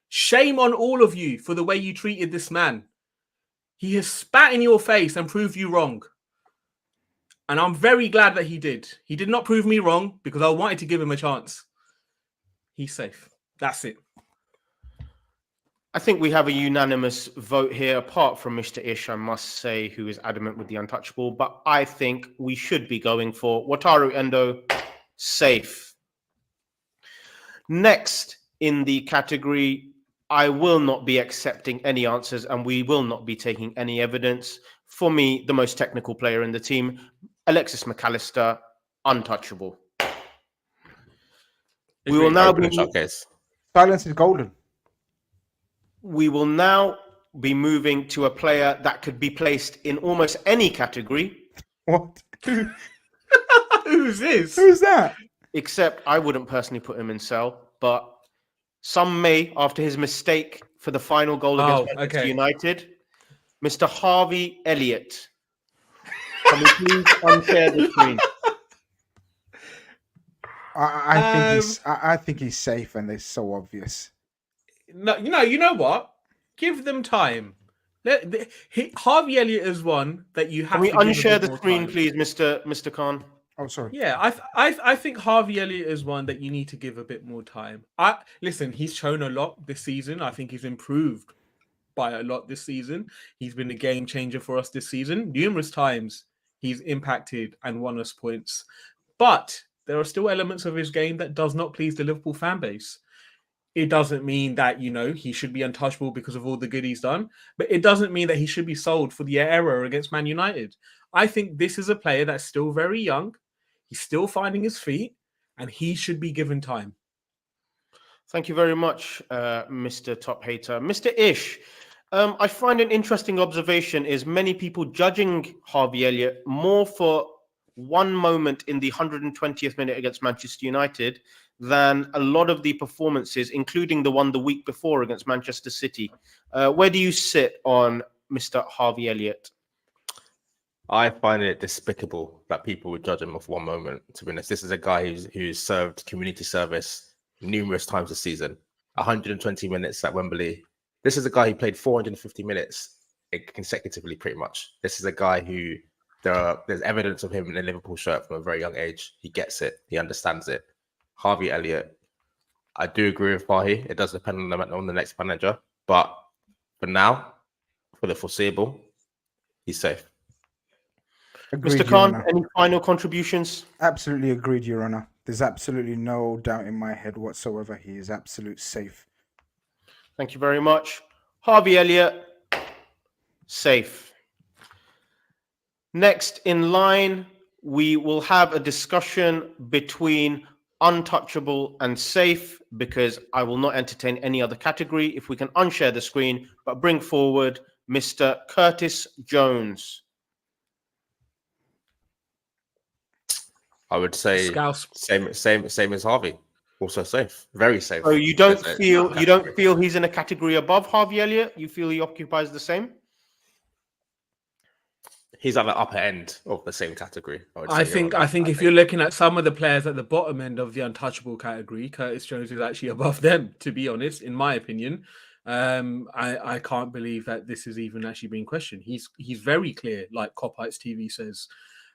Shame on all of you for the way you treated this man. He has spat in your face and proved you wrong. And I'm very glad that he did. He did not prove me wrong because I wanted to give him a chance. He's safe. That's it. I think we have a unanimous vote here, apart from Mr. Ish, I must say, who is adamant with the untouchable. But I think we should be going for Wataru Endo, safe. Next in the category, I will not be accepting any answers and we will not be taking any evidence. For me, the most technical player in the team, Alexis McAllister, untouchable. We will now be... Silence is golden. We will now be moving to a player that could be placed in almost any category. What? Who's this? Who's that? Except I wouldn't personally put him in sell, but some may after his mistake for the final goal against Manchester United. Mr. Harvey Elliot. Can we please unshare the screen? I think he's safe, and it's so obvious. no, you know what? Give them time. Harvey Elliott is one that you have Can we to give a unshare bit the more screen, time. please, Mr. Khan? Oh, sorry. Yeah, I think Harvey Elliott is one that you need to give a bit more time. Listen, he's shown a lot this season. I think he's improved by a lot this season. He's been a game changer for us this season. Numerous times he's impacted and won us points. But there are still elements of his game that does not please the Liverpool fan base. It doesn't mean that, he should be untouchable because of all the good he's done, but it doesn't mean that he should be sold for the error against Man United. I think this is a player that's still very young. He's still finding his feet, and he should be given time. Thank you very much, Mr. Top Hater. Mr. Ish, I find an interesting observation is many people judging Harvey Elliott more for one moment in the 120th minute against Manchester United than a lot of the performances, including the one the week before against Manchester City. Where do you sit on Mr. Harvey Elliott? I find it despicable that people would judge him off one moment. To be honest, this is a guy who's served community service numerous times this season. 120 minutes at Wembley. This is a guy who played 450 minutes consecutively, pretty much. This is a guy who there's evidence of him in a Liverpool shirt from a very young age. He gets it. He understands it. Harvey Elliott, I do agree with Fahy. It does depend on the next manager, but for now, for the foreseeable, he's safe. Agreed, Mr. Khan, Your Honor. any final contributions? Absolutely agreed, Your Honor. There's absolutely no doubt in my head whatsoever. He is absolute safe. Thank you very much. Harvey Elliott, safe. Next in line, we will have a discussion between untouchable and safe, because I will not entertain any other category. If we can unshare the screen, but bring forward Mr. Curtis Jones. I would say Scouse. same as Harvey. Also safe, very safe. So you don't feel he's in a category above Harvey Elliott? You feel he occupies the same? He's at the upper end of the same category. I think if you're looking at some of the players at the bottom end of the untouchable category, Curtis Jones is actually above them, to be honest, in my opinion. I can't believe that this is even actually being questioned. He's very clear, like KopEnd TV says.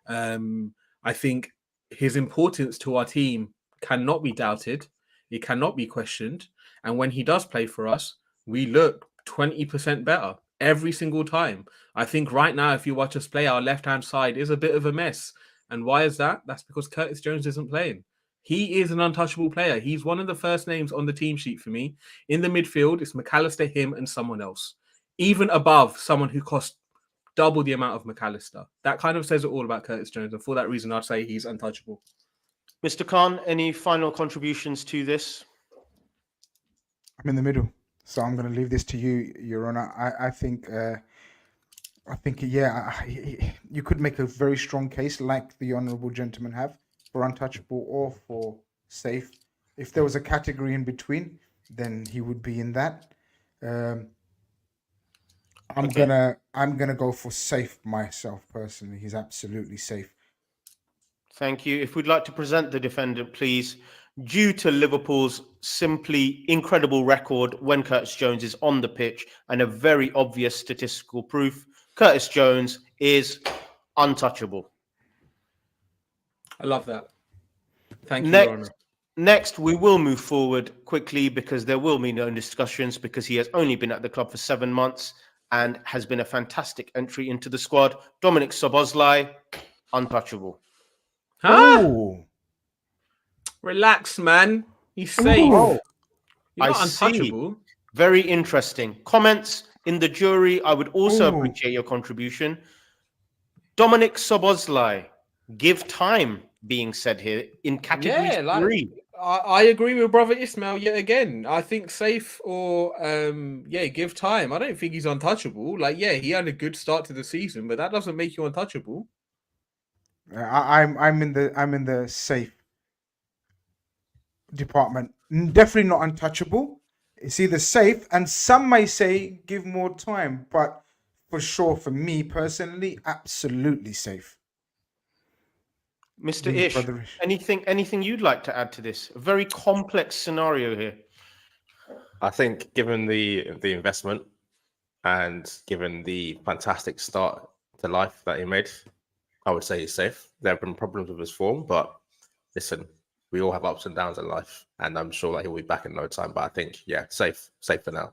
I think his importance to our team cannot be doubted. It cannot be questioned. And when he does play for us, we look 20% better every single time. I think right now, if you watch us play, our left-hand side is a bit of a mess. And why is that? That's because Curtis Jones isn't playing. He is an untouchable player. He's one of the first names on the team sheet for me. In the midfield, it's McAllister, him, and someone else. Even above someone who cost double the amount of McAllister. That kind of says it all about Curtis Jones. And for that reason, I'd say he's untouchable. Mr. Khan, any final contributions to this? I'm in the middle, so I'm going to leave this to you, Your Honor. I think, you could make a very strong case, like the honourable gentlemen have, for untouchable or for safe. If there was a category in between, then he would be in that. I'm gonna go for safe myself personally. He's absolutely safe. Thank you. If we'd like to present the defendant, please. Due to Liverpool's simply incredible record when Curtis Jones is on the pitch and a very obvious statistical proof, Curtis Jones is untouchable. I love that. Thank you, Your Honor. Next, we will move forward quickly because there will be no discussions, because he has only been at the club for 7 months and has been a fantastic entry into the squad. Dominic Szoboszlai, untouchable. Huh? Ooh. Relax, man. He's safe. Oh. You're not I see. untouchable. Very interesting. Comments in the jury. I would also Ooh. appreciate your contribution. Dominic Szoboszlai, give time being said here in category 3. I agree with brother Ismail yet again. I think safe or give time. I don't think he's untouchable. He had a good start to the season, but that doesn't make you untouchable. I'm in the safe department. Definitely not untouchable. It's either safe, and some may say give more time, but for sure, for me personally, absolutely safe. Mr. Ish, Brother Ish. anything you'd like to add to this? A very complex scenario here. I think given the investment and given the fantastic start to life that he made, I would say he's safe. There have been problems with his form, but listen, we all have ups and downs in life, and I'm sure that he'll be back in no time. But I think, yeah, safe for now.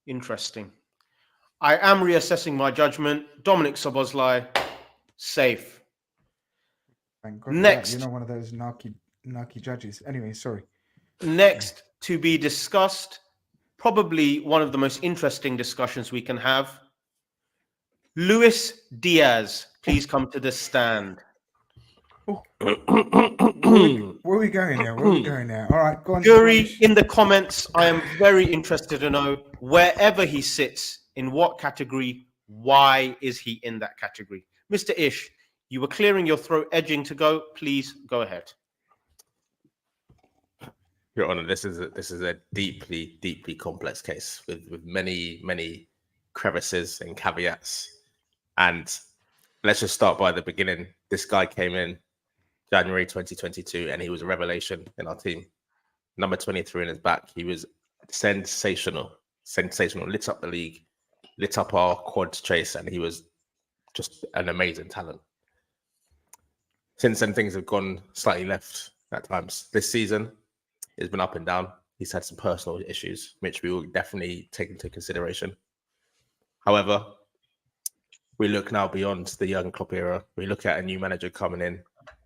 Interesting. I am reassessing my judgment. Dominic Szoboszlai, safe. Thank God. Next. You're not one of those narky judges. Anyway, sorry. Next to be discussed, probably one of the most interesting discussions we can have. Luis Diaz, please come to the stand. Where are we going here? All right, go on. Jury, in the comments, I am very interested to know, wherever he sits, in what category, why is he in that category? Mr. Ish, you were clearing your throat, edging to go. Please go ahead. Your Honor, this is a deeply complex case with many crevices and caveats. And let's just start by the beginning. This guy came in January 2022, and he was a revelation in our team. Number 23 in his back. He was sensational. Lit up the league, lit up our quad chase, and he was just an amazing talent. Since then, things have gone slightly left at times. This season, it's been up and down. He's had some personal issues, which we will definitely take into consideration. However, we look now beyond the young Klopp era. We look at a new manager coming in.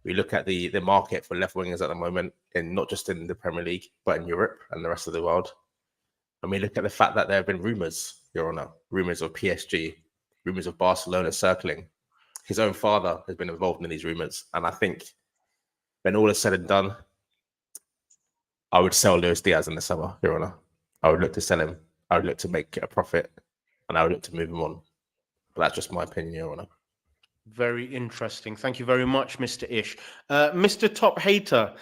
We look at the market for left wingers at the moment, in not just in the Premier League, but in Europe and the rest of the world. And we look at the fact that there have been rumours, Your Honour, rumours of PSG, rumours of Barcelona circling. His own father has been involved in these rumours. And I think when all is said and done, I would sell Luis Diaz in the summer, Your Honour. I would look to sell him. I would look to make a profit, and I would look to move him on. But that's just my opinion, Your Honour. Very interesting. Thank you very much, Mr. Ish. Mr. Top Hater,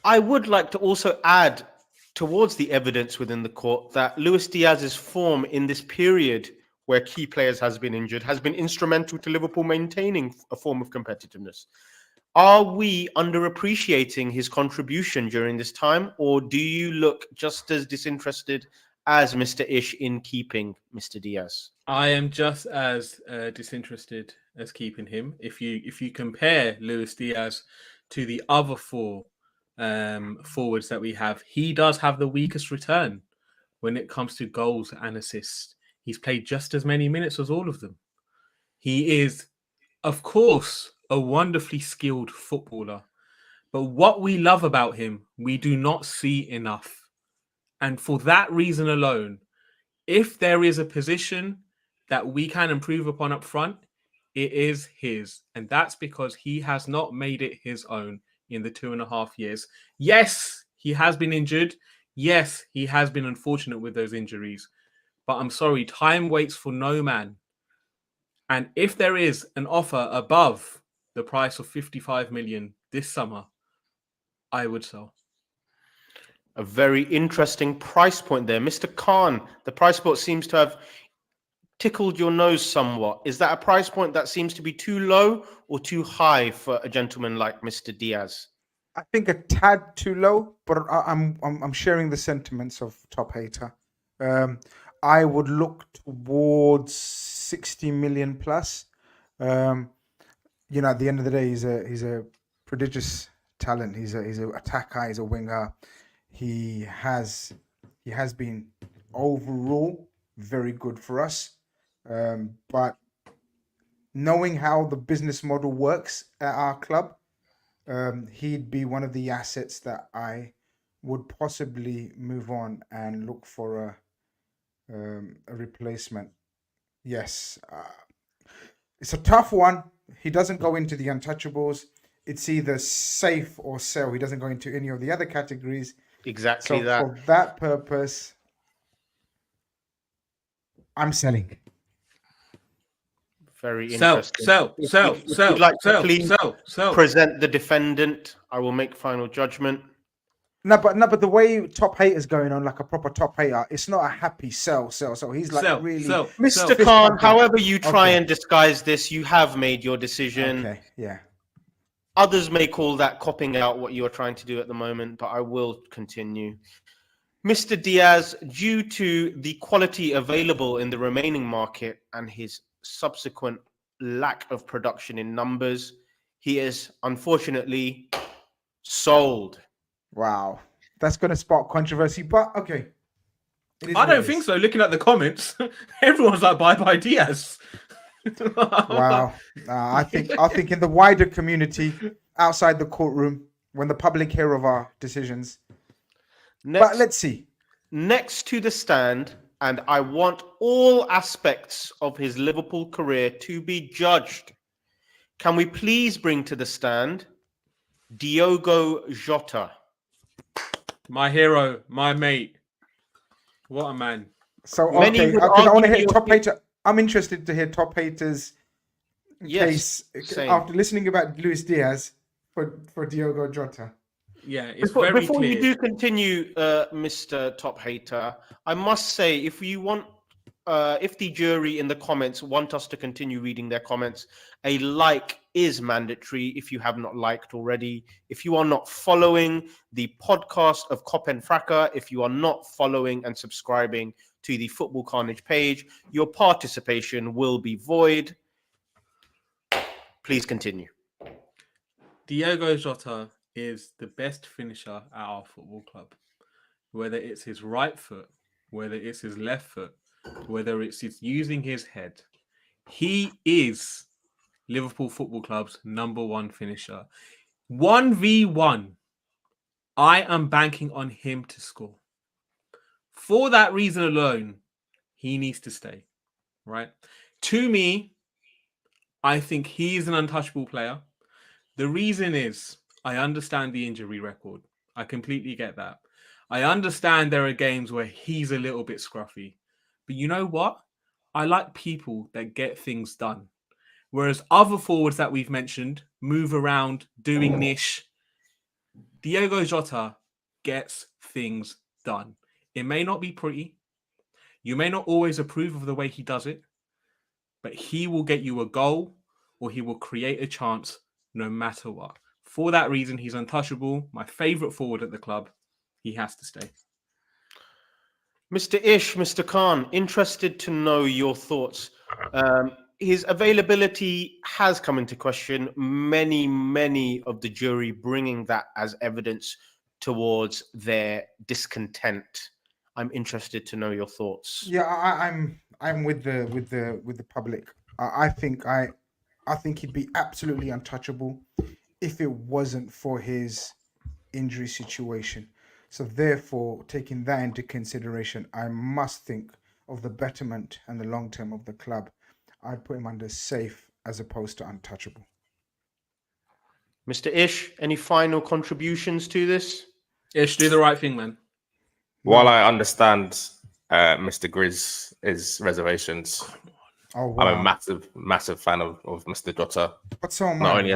I would like to also add towards the evidence within the court that Luis Diaz's form in this period where key players has been injured has been instrumental to Liverpool maintaining a form of competitiveness. Are we underappreciating his contribution during this time, or do you look just as disinterested as Mr. Ish in keeping Mr. Diaz? I am just as disinterested as keeping him. If you compare Luis Diaz to the other four forwards that we have, he does have the weakest return when it comes to goals and assists. He's played just as many minutes as all of them. He is, of course, a wonderfully skilled footballer. But what we love about him, we do not see enough. And for that reason alone, if there is a position that we can improve upon up front, it is his. And that's because he has not made it his own in the 2.5 years. Yes, he has been injured. Yes, he has been unfortunate with those injuries. But I'm sorry, time waits for no man. And if there is an offer above the price of 55 million this summer, I would sell. A very interesting price point there. Mr. Khan, the price point seems to have tickled your nose somewhat. Is that a price point that seems to be too low or too high for a gentleman like Mr. Diaz? I think a tad too low, but I'm sharing the sentiments of Top Hater. I would look towards 60 million plus. You know, at the end of the day, he's a prodigious talent. He's an attacker. He's a winger. He has been overall very good for us. But knowing how the business model works at our club, he'd be one of the assets that I would possibly move on and look for a replacement. Yes, it's a tough one. He doesn't go into the untouchables. It's either safe or sell. He doesn't go into any of the other categories. Exactly So that. for that purpose, I'm selling. Very Sell. interesting. If you'd like to please present the defendant, I will make final judgment. No, but the way Top Hater's going on, like a proper Top Hater, it's not a happy sell. So he's like really... Mr. Khan, however you try and disguise this, you have made your decision. Okay, yeah. Others may call that copping out what you are trying to do at the moment, but I will continue. Mr. Diaz, due to the quality available in the remaining market and his subsequent lack of production in numbers, he is unfortunately sold. Wow, that's going to spark controversy, but okay. I don't think so. Looking at the comments, everyone's like, bye Diaz. Wow. I think in the wider community, outside the courtroom, when the public hear of our decisions. But let's see. Next to the stand, and I want all aspects of his Liverpool career to be judged. Can we please bring to the stand Diogo Jota? My hero, my mate. What a man. So, okay, because I want to hear top hater. I'm interested to hear top haters' case after listening about Luis Diaz for Diogo Jota. Yeah, it's before clear. you do continue, Mr. Top Hater, I must say, if the jury in the comments want us to continue reading their comments, a like is mandatory if you have not liked already. If you are not following the podcast of KopEnd Fracas, if you are not following and subscribing to the Football Khanage page, your participation will be void. Please continue. Diogo Jota is the best finisher at our football club. Whether it's his right foot, whether it's his left foot, whether it's using his head, he is Liverpool Football Club's #1 finisher. 1v1, I am banking on him to score. For that reason alone, he needs to stay, right? To me, I think he's an untouchable player. The reason is, I understand the injury record. I completely get that. I understand there are games where he's a little bit scruffy. But you know what? I like people that get things done. Whereas other forwards that we've mentioned move around doing niche. Diogo Jota gets things done. It may not be pretty. You may not always approve of the way he does it. But he will get you a goal or he will create a chance no matter what. For that reason, he's untouchable. My favourite forward at the club. He has to stay. Mr. Ish, Mr. Khan, interested to know your thoughts. His availability has come into question. Many of the jury bringing that as evidence towards their discontent. I'm interested to know your thoughts. Yeah, I'm with the public. I think he'd be absolutely untouchable if it wasn't for his injury situation. So therefore, taking that into consideration, I must think of the betterment and the long term of the club. I'd put him under safe as opposed to untouchable. Mr. Ish, any final contributions to this? Ish, do the right thing, man. While I understand Mr. Grizz's reservations, Oh, wow. I'm a massive fan of Mr. Jota. But so am Not I. only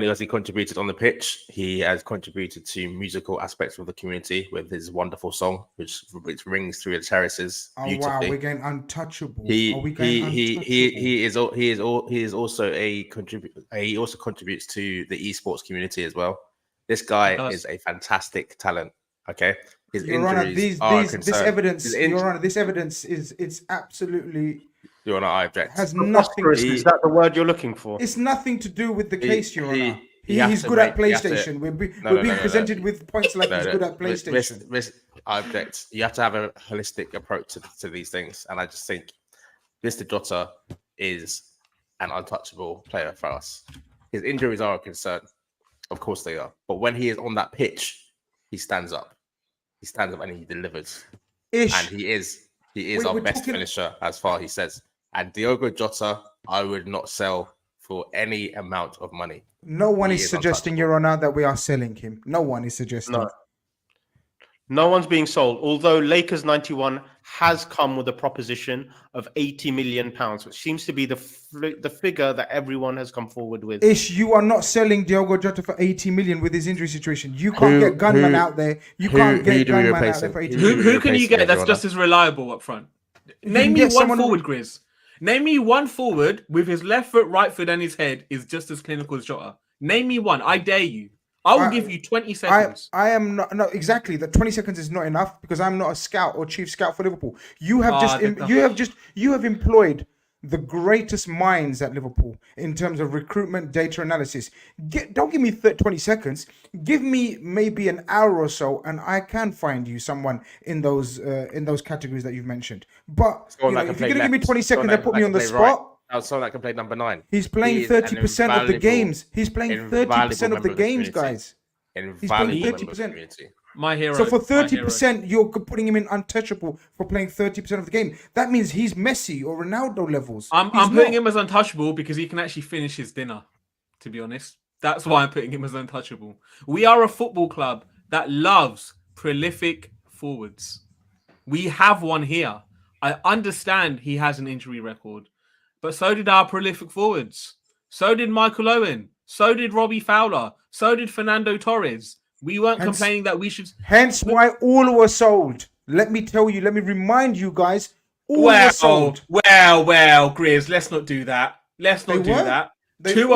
has he contributed on the pitch, he has contributed to musical aspects of the community with his wonderful song, which rings through the terraces beautifully. Oh wow, we're getting untouchable. He also contributes to the esports community as well. This guy is a fantastic talent. Okay, his Your Honor, injuries are a concern. This evidence is absolutely. Your Honor, I object. Has nothing. Is that the word you're looking for? It's nothing to do with the case, Your Honor. He's good at PlayStation. We're being presented with points like he's good at PlayStation. I object. You have to have a holistic approach to these things, and I just think Mr. Jota is an untouchable player for us. His injuries are a concern, of course they are. But when he is on that pitch, he stands up. He stands up and he delivers. And he is our best finisher as far as he says. And Diogo Jota, I would not sell for any amount of money. No one is suggesting, Your Honor, that we are selling him. No one is suggesting. No one's being sold. Although Lakers 91 has come with a proposition of £80 million, which seems to be the figure that everyone has come forward with. You are not selling Diogo Jota for 80 million with his injury situation. You can't get gunman out there. You can't get gunman out there for 80 million. Who can you get that's just as reliable up front? Name me one forward, Grizz. Name me one forward with his left foot, right foot, and his head is just as clinical as Jota. Name me one. I dare you. I will give you 20 seconds. I am not exactly that 20 seconds is not enough because I'm not a scout or chief scout for Liverpool. You have employed the greatest minds at Liverpool in terms of recruitment data analysis. Don't give me 20 seconds. Give me maybe an hour or so, and I can find you someone in those categories that you've mentioned. But if you're going to give me 20 seconds, they put me on the spot. Someone that can play number 9. He's playing 30% of the games. He's playing 30% of the games, guys. He's playing 30%. My hero. So for 30%, you're putting him in untouchable for playing 30% of the game. That means he's Messi or Ronaldo levels. I'm putting him as untouchable because he can actually finish his dinner, to be honest. That's why I'm putting him as untouchable. We are a football club that loves prolific forwards. We have one here. I understand he has an injury record, but so did our prolific forwards. So did Michael Owen. So did Robbie Fowler. So did Fernando Torres. We weren't complaining that we should... Hence why all were sold. Let me tell you, let me remind you guys, all were sold. Well, Grizz, let's not do that. Let's not do that. Two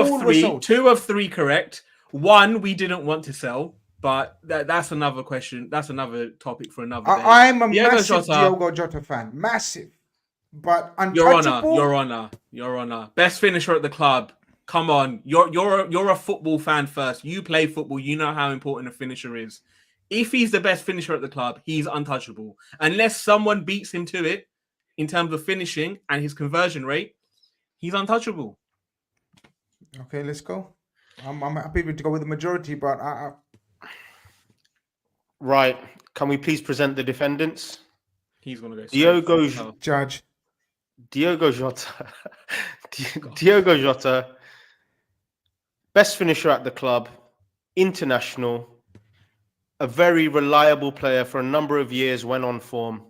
of three correct. One we didn't want to sell, but that's another question. That's another topic for another day. I'm a massive Diogo Jota fan. Massive. But untouchable. Your Honor. Best finisher at the club. Come on, you're a football fan first. You play football. You know how important a finisher is. If he's the best finisher at the club, he's untouchable. Unless someone beats him to it in terms of finishing and his conversion rate, he's untouchable. Okay, let's go. I'm happy to go with the majority, but Right. Can we please present the defendants? He's gonna go. Diogo Jota. Diogo Jota. Best finisher at the club, international, a very reliable player for a number of years when on form,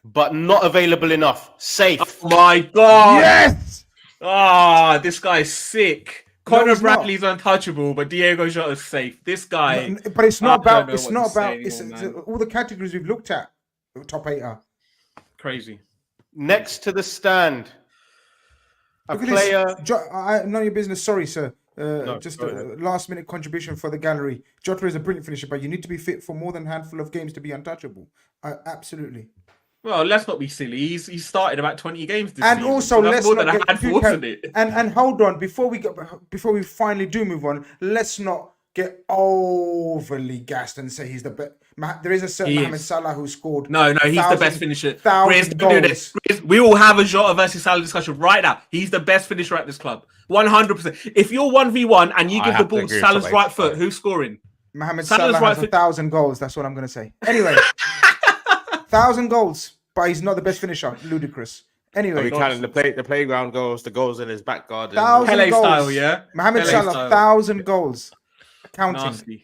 but not available enough. Safe. Oh my God. yes. This guy's sick. Conor Bradley's untouchable, but Diogo Jota's safe. This guy. But it's not about. It's not about. It's all the categories we've looked at. Top 8 are crazy. Next to the stand, a player. None of your business. Sorry, sir. Just a last-minute contribution for the gallery. Jota is a brilliant finisher, but you need to be fit for more than a handful of games to be untouchable. Absolutely. Well, let's not be silly. He's started about 20 games this and season. Also, so let's more not than a get handful, wasn't it? And hold on, before we finally do move on, let's not get overly gassed and say he's the best. There is a certain Mohamed Salah who scored. No, he's the best finisher. Grizz, don't do this. Grizz, we will have a Jota versus Salah discussion right now. He's the best finisher at this club. 100%. If you're 1v1 and you give the ball to Salah's right foot, who's scoring? Mohamed Salah has 1,000 goals. That's what I'm going to say. Anyway, 1,000 goals, but he's not the best finisher. Ludicrous. Anyway, counting the playground goals, the goals in his back garden. 1,000 Pele goals. style, yeah. Mohamed Salah, 1,000 goals. Counting. Nasty.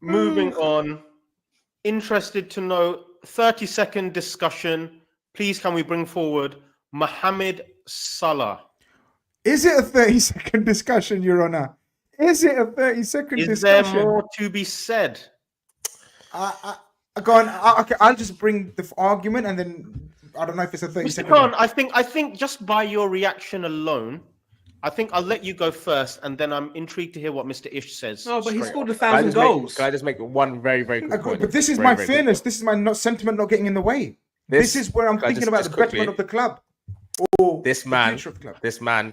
Moving on. Interested to know 30-second discussion. Please, can we bring forward Mohamed Salah? Is it a 30-second discussion, Your Honor? Is it a 30-second discussion? Is there more to be said? Go on. Okay, I'll just bring the argument and then I don't know if it's a 30-second. Khan, I think just by your reaction alone, I think I'll let you go first, and then I'm intrigued to hear what Mr. Ish says. No, but he scored 1,000 goals. Can I just make one very, very quick point? But this is my fairness. This is my sentiment not getting in the way. This is where I'm thinking about the betterment of the club. This man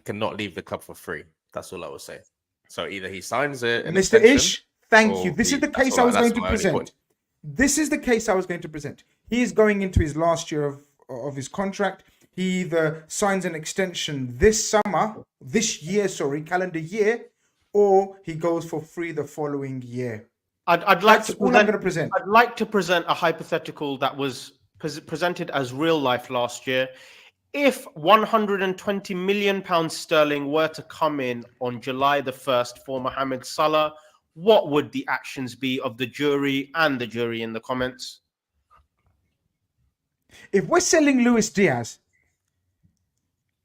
cannot leave the club for free. That's all I will say. So either he signs it. Mr. Ish, thank you. This is the case I was going to present. This is the case I was going to present. He is going into his last year of his contract. He either signs an extension calendar year, or he goes for free the following year. I'd like to present. I'd like to present a hypothetical that was presented as real life last year. If 120 million pounds sterling were to come in on July the 1st for Mohamed Salah, what would the actions be of the jury and the jury in the comments? If we're selling Luis Diaz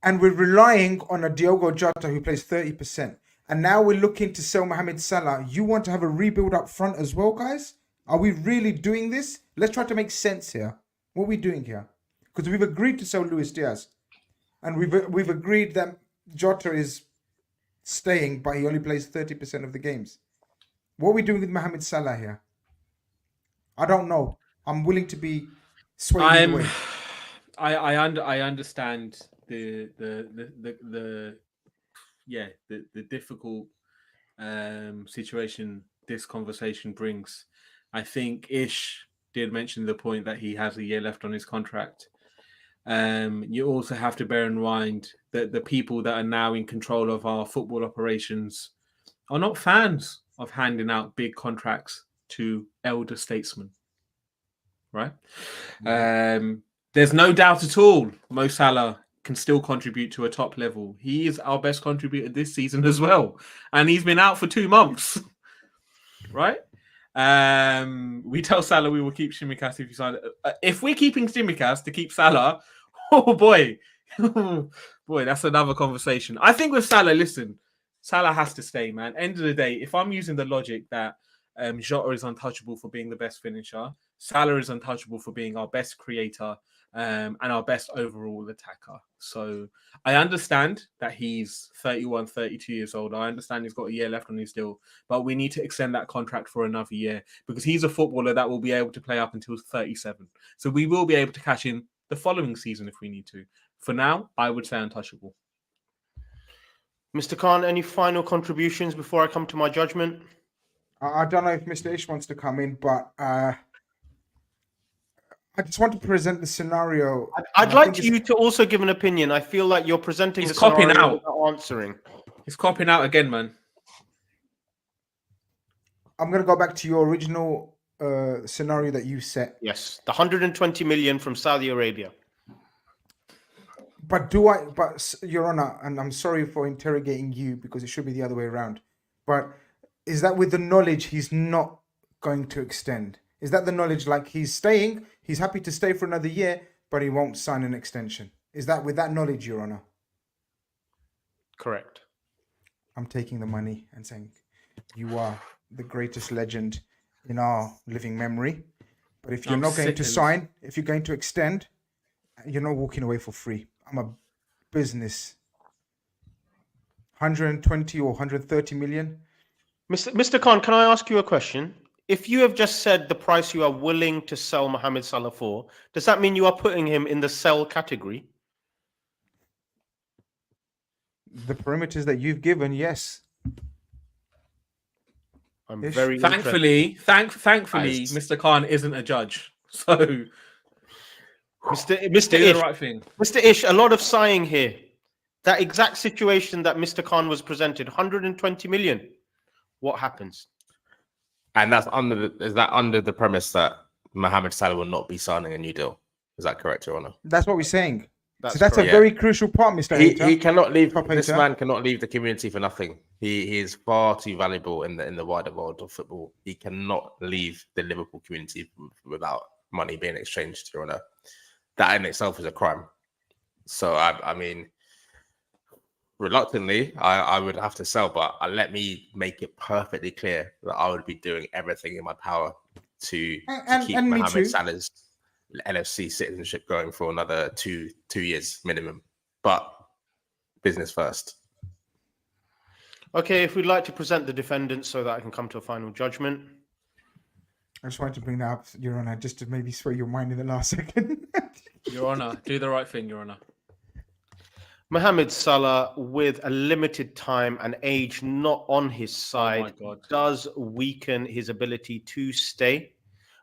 and we're relying on a Diogo Jota who plays 30%, and now we're looking to sell Mohamed Salah, you want to have a rebuild up front as well, guys? Are we really doing this? Let's try to make sense here. What are we doing here? Because we've agreed to sell Luis Diaz, and we've agreed that Jota is staying, but he only plays 30% of the games. What are we doing with Mohamed Salah here? I don't know. I'm willing to be swayed either way. I understand the difficult situation this conversation brings. I think Ish did mention the point that he has a year left on his contract. You also have to bear in mind that the people that are now in control of our football operations are not fans of handing out big contracts to elder statesmen, right? There's no doubt at all Mo Salah can still contribute to a top level. He is our best contributor this season as well. And he's been out for 2 months, right? We tell Salah we will keep Tsimikas if you sign it. If we're keeping Tsimikas to keep Salah, oh boy, boy, that's another conversation. I think with Salah, listen, Salah has to stay, man. End of the day, if I'm using the logic that Jota is untouchable for being the best finisher, Salah is untouchable for being our best creator and our best overall attacker. So I understand that he's 31, 32 years old. I understand he's got a year left on his deal, but we need to extend that contract for another year because he's a footballer that will be able to play up until 37. So we will be able to cash in the following season if we need to. For now, I would say untouchable. Mr. Khan, any final contributions before I come to my judgment? I don't know if Mr. Ish wants to come in, but I just want to present the scenario. I'd like you to also give an opinion. I feel like you're presenting the copping scenario out. without answering. He's copping out again, man. I'm going to go back to your original scenario that you set. Yes, the 120 million from Saudi Arabia. But Your Honor, and I'm sorry for interrogating you because it should be the other way around. But is that with the knowledge he's not going to extend? Is that the knowledge like he's staying, he's happy to stay for another year, but he won't sign an extension? Is that with that knowledge, Your Honor? Correct. I'm taking the money and saying, you are the greatest legend in our living memory. But if you're not going to sign, if you're going to extend, you're not walking away for free. I'm a business. 120 or 130 million. Mr. Khan, can I ask you a question? If you have just said the price you are willing to sell Mohamed Salah for, does that mean you are putting him in the sell category? The parameters that you've given, yes. I'm Ish? very Thankfully, Mr. Khan isn't a judge. So Mr. do Ish, the right thing. Mr. Ish, a lot of sighing here. That exact situation that Mr. Khan was presented, 120 million. What happens? And that's under the premise that Mohamed Salah will not be signing a new deal. Is that correct, Your Honor? That's what we're saying. That's correct. a very crucial part, Mr. He cannot leave. KopEnd. This man cannot leave the community for nothing. He is far too valuable in the wider world of football. He cannot leave the Liverpool community without money being exchanged, Your Honor. That in itself is a crime. So I mean, reluctantly, I would have to sell, but let me make it perfectly clear that I would be doing everything in my power to keep Mohamed Salah's NFC citizenship going for another two years minimum. But business first. Okay, if we'd like to present the defendants so that I can come to a final judgment. I just wanted to bring that up, Your Honor, just to maybe sway your mind in the last second. Your Honor, do the right thing, Your Honor. Mohamed Salah, with a limited time and age not on his side, does weaken his ability to stay.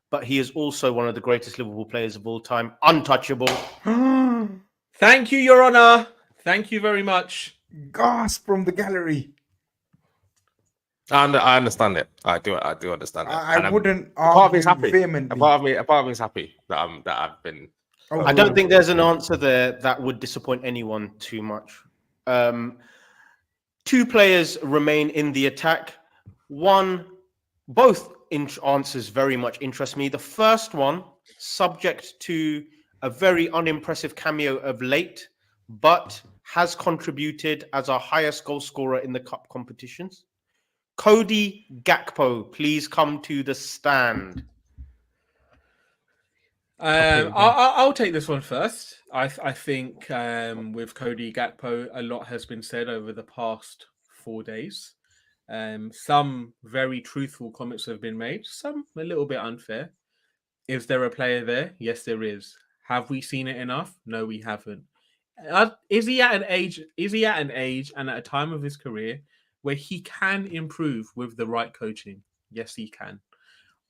But he is also one of the greatest Liverpool players of all time, untouchable. Thank you, Your Honor. Thank you very much. Gasp from the gallery. I understand it. I do understand it. I wouldn't part of me is happy. vehemently. A part of me is happy that I've been. I don't think there's an answer there that would disappoint anyone too much. Two players remain in the attack. Both answers very much interest me. The first one, subject to a very unimpressive cameo of late, but has contributed as our highest goal scorer in the cup competitions. Cody Gakpo, please come to the stand. I'll take this one first. I think with Cody Gakpo, a lot has been said over the past 4 days. Some very truthful comments have been made, some a little bit unfair. Is there a player there? Yes, there is. Have we seen it enough? No, we haven't. Is he at an age? Is he at an age and at a time of his career where he can improve with the right coaching? Yes, he can.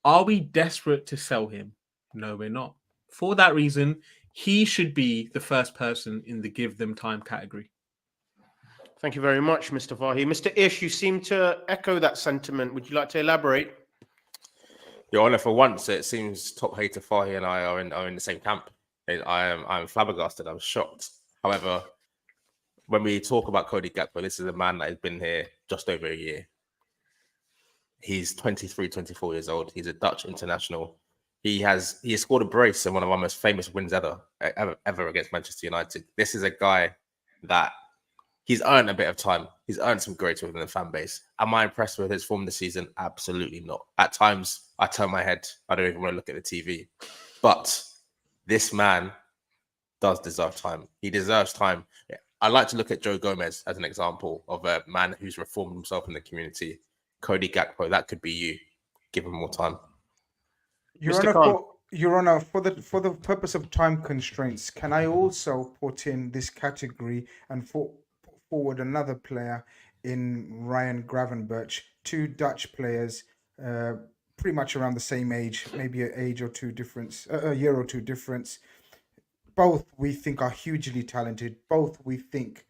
Are we desperate to sell him? No, we're not. For that reason, he should be the first person in the give them time category. Thank you very much, Mr. Fahy. Mr. Ish, you seem to echo that sentiment. Would you like to elaborate? Your Honour, for once, it seems top hater Fahy and I are in the same camp. I'm flabbergasted. I'm shocked. However, when we talk about Cody Gakpo, this is a man that has been here just over a year. He's 23, 24 years old. He's a Dutch international. He has scored a brace in one of our most famous wins ever against Manchester United. This is a guy that he's earned a bit of time. He's earned some grace within the fan base. Am I impressed with his form this season? Absolutely not. At times, I turn my head. I don't even want to look at the TV. But this man does deserve time. He deserves time. I like to look at Joe Gomez as an example of a man who's reformed himself in the community. Cody Gakpo, that could be you. Give him more time. Your Honor, for the purpose of time constraints, can I also put in this category and put forward another player in Ryan Gravenberch, two Dutch players, pretty much around the same age, maybe a year or two difference. Both we think are hugely talented. Both we think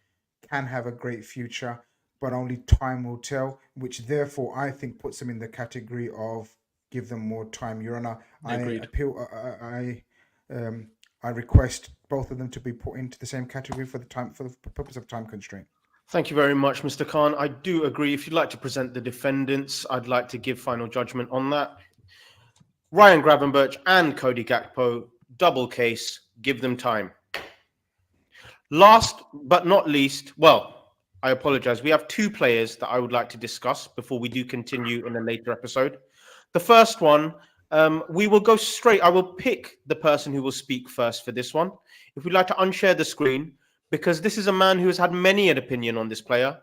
can have a great future, but only time will tell, which therefore I think puts them in the category of give them more time. Your Honor, I request both of them to be put into the same category for the purpose of time constraint. Thank you very much, Mr. Khan. I do agree. If you'd like to present the defendants, I'd like to give final judgment on that. Ryan Gravenberch and Cody Gakpo, double case, give them time. Last but not least, well, I apologize. We have two players that I would like to discuss before we do continue in a later episode. The first one, we will go straight. I will pick the person who will speak first for this one. If we'd like to unshare the screen, because this is a man who has had many an opinion on this player.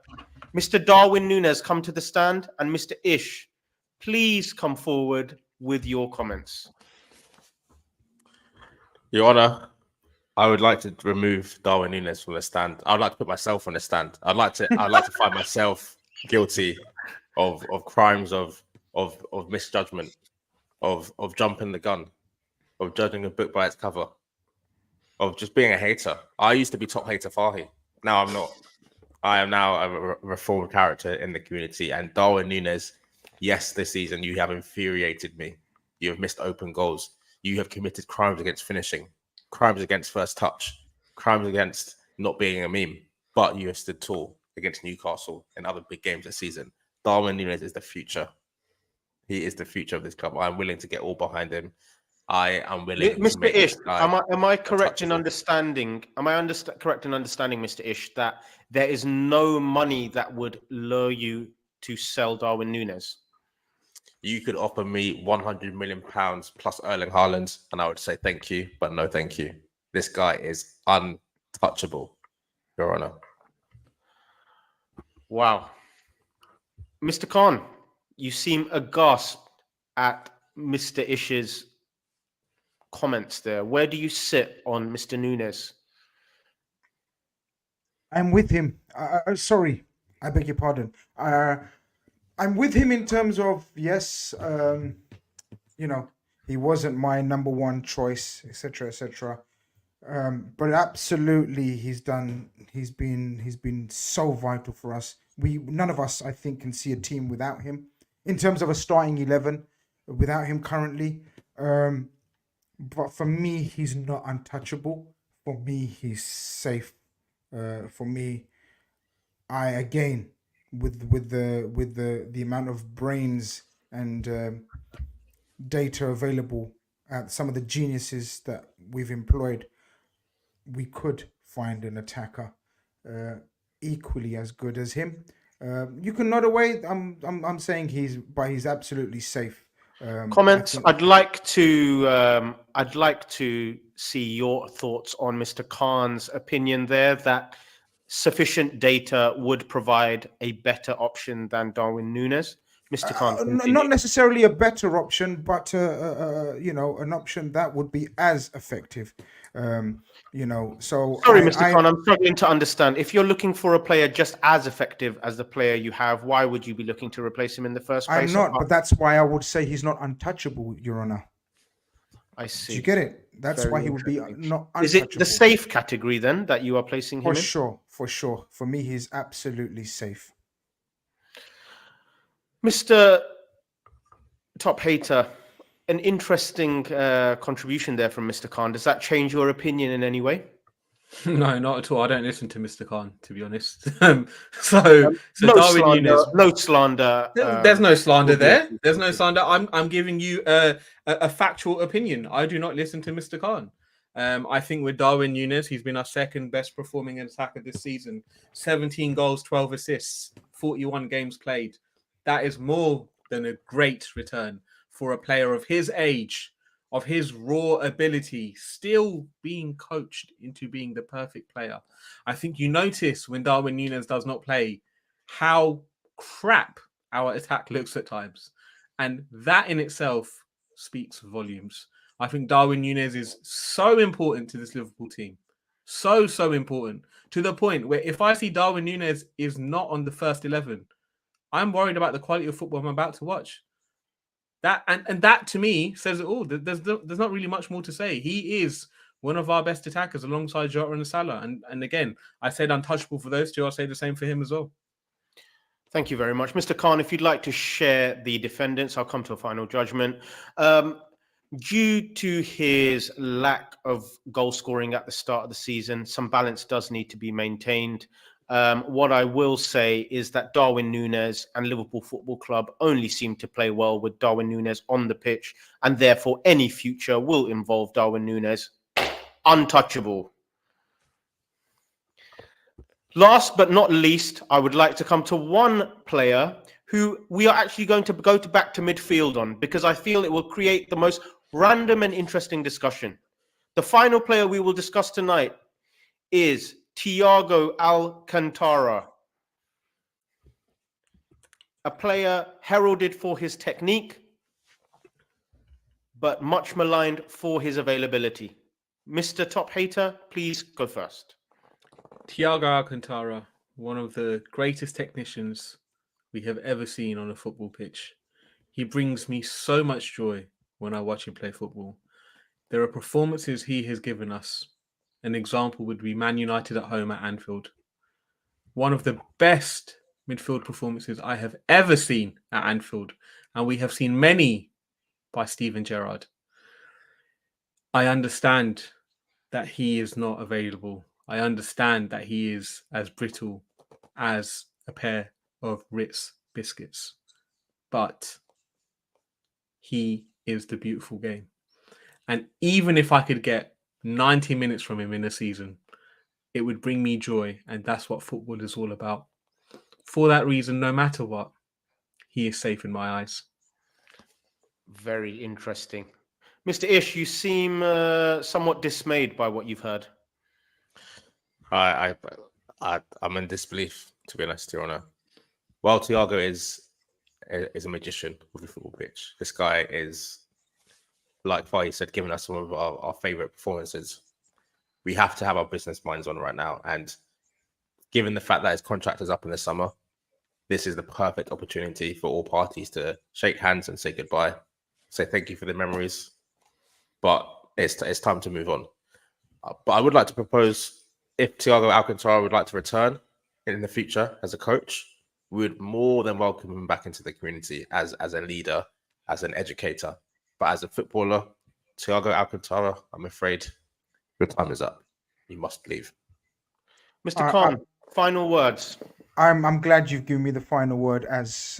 Mr. Darwin Nunez, come to the stand, and Mr. Ish, please come forward with your comments. Your Honour, I would like to remove Darwin Nunez from the stand. I'd like to put myself on the stand. I'd like to find myself guilty of crimes of misjudgment, of jumping the gun, of judging a book by its cover, of just being a hater. I used to be top hater Fahy. Now I'm not. I am now a reformed character in the community. And Darwin Nunez, yes, this season you have infuriated me. You have missed open goals. You have committed crimes against finishing, crimes against first touch, crimes against not being a meme. But you have stood tall against Newcastle and other big games this season. Darwin Nunez is the future. He is the future of this club. I'm willing to get all behind him. I am willing. Mr. Ish, am I correct in understanding? Correct in understanding, Mr. Ish, that there is no money that would lure you to sell Darwin Nunez? You could offer me £100 million plus Erling Haaland, and I would say thank you, but no thank you. This guy is untouchable, Your Honour. Wow. Mr. Khan, you seem aghast at Mr. Ish's comments there. Where do you sit on Mr. Nunez? I'm with him. Sorry, I beg your pardon. I'm with him in terms of, yes, he wasn't my number one choice, etc., etc. But absolutely, he's been so vital for us. None of us, I think, can see a team without him. In terms of a starting 11, without him currently. But for me, he's not untouchable. For me, he's safe. For me, with the amount of brains and data available at some of the geniuses that we've employed, we could find an attacker equally as good as him. You can nod away. I'm saying he's absolutely safe. Comments. I'd like to see your thoughts on Mr. Khan's opinion there, that sufficient data would provide a better option than Darwin Nunez? Mr. Khan, continue. Not necessarily a better option, but an option that would be as effective. So Sorry, Mr. Khan, I'm struggling to understand. If you're looking for a player just as effective as the player you have, why would you be looking to replace him in the first place? I'm not, but that's why I would say he's not untouchable, Your Honor. I see. Do you get it? That's Very why he would be interesting. not untouchable. Is it the safe category then that you are placing him in? For sure. For me, he's absolutely safe. Mr. Top Hater, an interesting contribution there from Mr. Khan. Does that change your opinion in any way? No, not at all. I don't listen to Mr. Khan, to be honest. No Darwin slander, Nunez. no slander. There's no slander there. There's no slander. I'm giving you a factual opinion. I do not listen to Mr. Khan. I think with Darwin Nunez, he's been our second best performing attacker this season. 17 goals, 12 assists, 41 games played. That is more than a great return for a player of his age, of his raw ability, still being coached into being the perfect player. I think you notice when Darwin Nunez does not play how crap our attack looks at times. And that in itself speaks volumes. I think Darwin Nunez is so important to this Liverpool team. So important. To the point where if I see Darwin Nunez is not on the first 11, I'm worried about the quality of football I'm about to watch. That and that to me says it all. There's not really much more to say. He is one of our best attackers alongside Jota and Salah. And again, I said untouchable for those two. I'll say the same for him as well. Thank you very much. Mr. Khan, if you'd like to share the defendants, I'll come to a final judgment. Due to his lack of goal scoring at the start of the season, some balance does need to be maintained. What I will say is that Darwin Nunez and Liverpool Football Club only seem to play well with Darwin Nunez on the pitch, and therefore any future will involve Darwin Nunez. Untouchable. Last but not least, I would like to come to one player who we are actually going to go back to midfield on, because I feel it will create the most random and interesting discussion. The final player we will discuss tonight is Thiago Alcantara, a player heralded for his technique, but much maligned for his availability. Mr. Top Hater, please go first. Thiago Alcantara, one of the greatest technicians we have ever seen on a football pitch. He brings me so much joy when I watch him play football. There are performances he has given us. An example would be Man United at home at Anfield. One of the best midfield performances I have ever seen at Anfield, and we have seen many by Steven Gerrard. I understand that he is not available. I understand that he is as brittle as a pair of Ritz biscuits, but he is the beautiful game. And even if I could get 90 minutes from him in a season, it would bring me joy, and that's what football is all about. For that reason, no matter what, he is safe in my eyes. Very interesting. Mr. Ish, you seem somewhat dismayed by what you've heard. I'm in disbelief, to be honest, Your Honor. While Thiago is a magician with the football pitch, this guy is, like Faye said, giving us some of our favourite performances. We have to have our business minds on right now. And given the fact that his contract is up in the summer, this is the perfect opportunity for all parties to shake hands and say goodbye. Say thank you for the memories. But it's time to move on. But I would like to propose, if Thiago Alcantara would like to return in the future as a coach, we would more than welcome him back into the community as a leader, as an educator. But as a footballer, Thiago Alcantara, I'm afraid your time is up. You must leave. Mr. Khan, final words. I'm glad you've given me the final word, as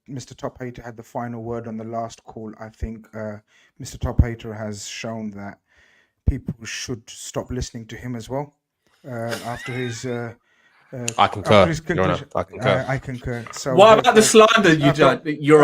Mr. Top Hater had the final word on the last call. I think Mr. Top Hater has shown that people should stop listening to him as well after his I concur, Please Your Honour. conclusion. I concur. I concur. So What about the slander, Your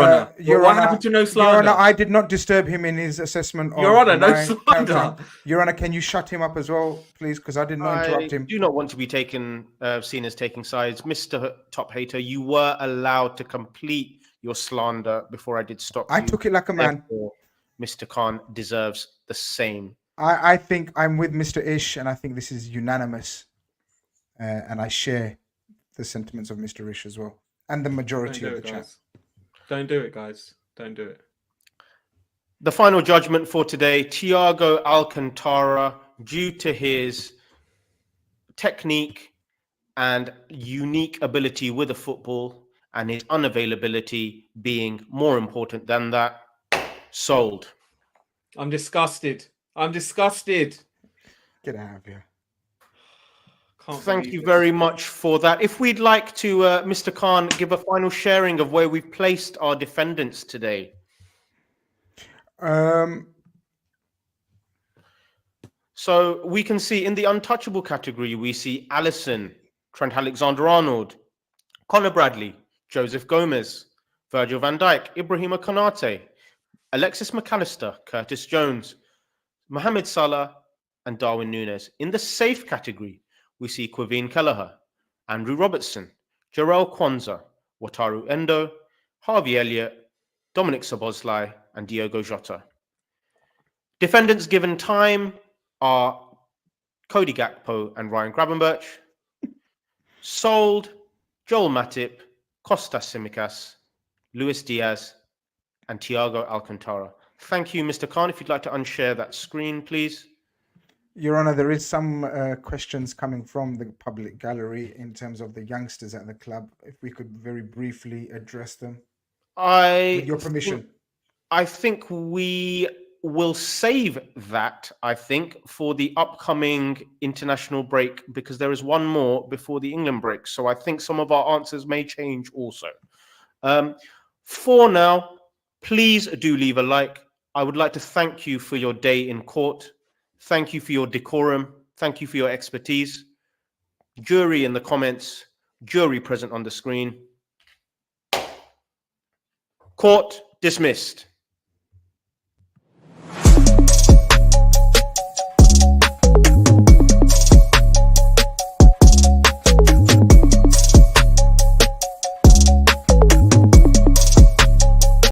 Honour? Your What Honour, happened to no Your slander? Honour, I did not disturb him in his assessment Your of Honour, no my slander. character. Your Honour, can you shut him up as well, please? Because I did not I interrupt him. do not want to be seen as taking sides. Mr. Top Hater, you were allowed to complete your slander before I did stop you. I took it like a man. Therefore, Mr. Khan deserves the same. I think I'm with Mr. Ish, and I think this is unanimous. And I share the sentiments of Mr. Ish as well, and the majority of the chat. Don't do it, guys. Don't do it. The final judgment for today, Thiago Alcantara, due to his technique and unique ability with the football and his unavailability being more important than that, sold. I'm disgusted. I'm disgusted. Get out of here. Thank you very much for that. If we'd like to, Mr. Khan, give a final sharing of where we've placed our defendants today. So we can see in the untouchable category, we see Alisson, Trent Alexander-Arnold, Conor Bradley, Joseph Gomez, Virgil van Dijk, Ibrahima Konate, Alexis McAllister, Curtis Jones, Mohamed Salah, and Darwin Nunez. In the safe category, we see Caoimhin Kelleher, Andrew Robertson, Jarell Quansah, Wataru Endo, Harvey Elliott, Dominic Szoboszlai, and Diogo Jota. Defendants given time are Cody Gakpo and Ryan Gravenberch. Sold, Joel Matip, Kostas Tsimikas, Luis Diaz, and Thiago Alcantara. Thank you, Mr. Khan. If you'd like to unshare that screen, please. Your Honour, there is some questions coming from the public gallery in terms of the youngsters at the club. If we could very briefly address them. With your permission. I think we will save that, for the upcoming international break, because there is one more before the England break. So I think some of our answers may change also. For now, please do leave a like. I would like to thank you for your day in court. Thank you for your decorum. Thank you for your expertise. Jury in the comments. Jury present on the screen. Court dismissed.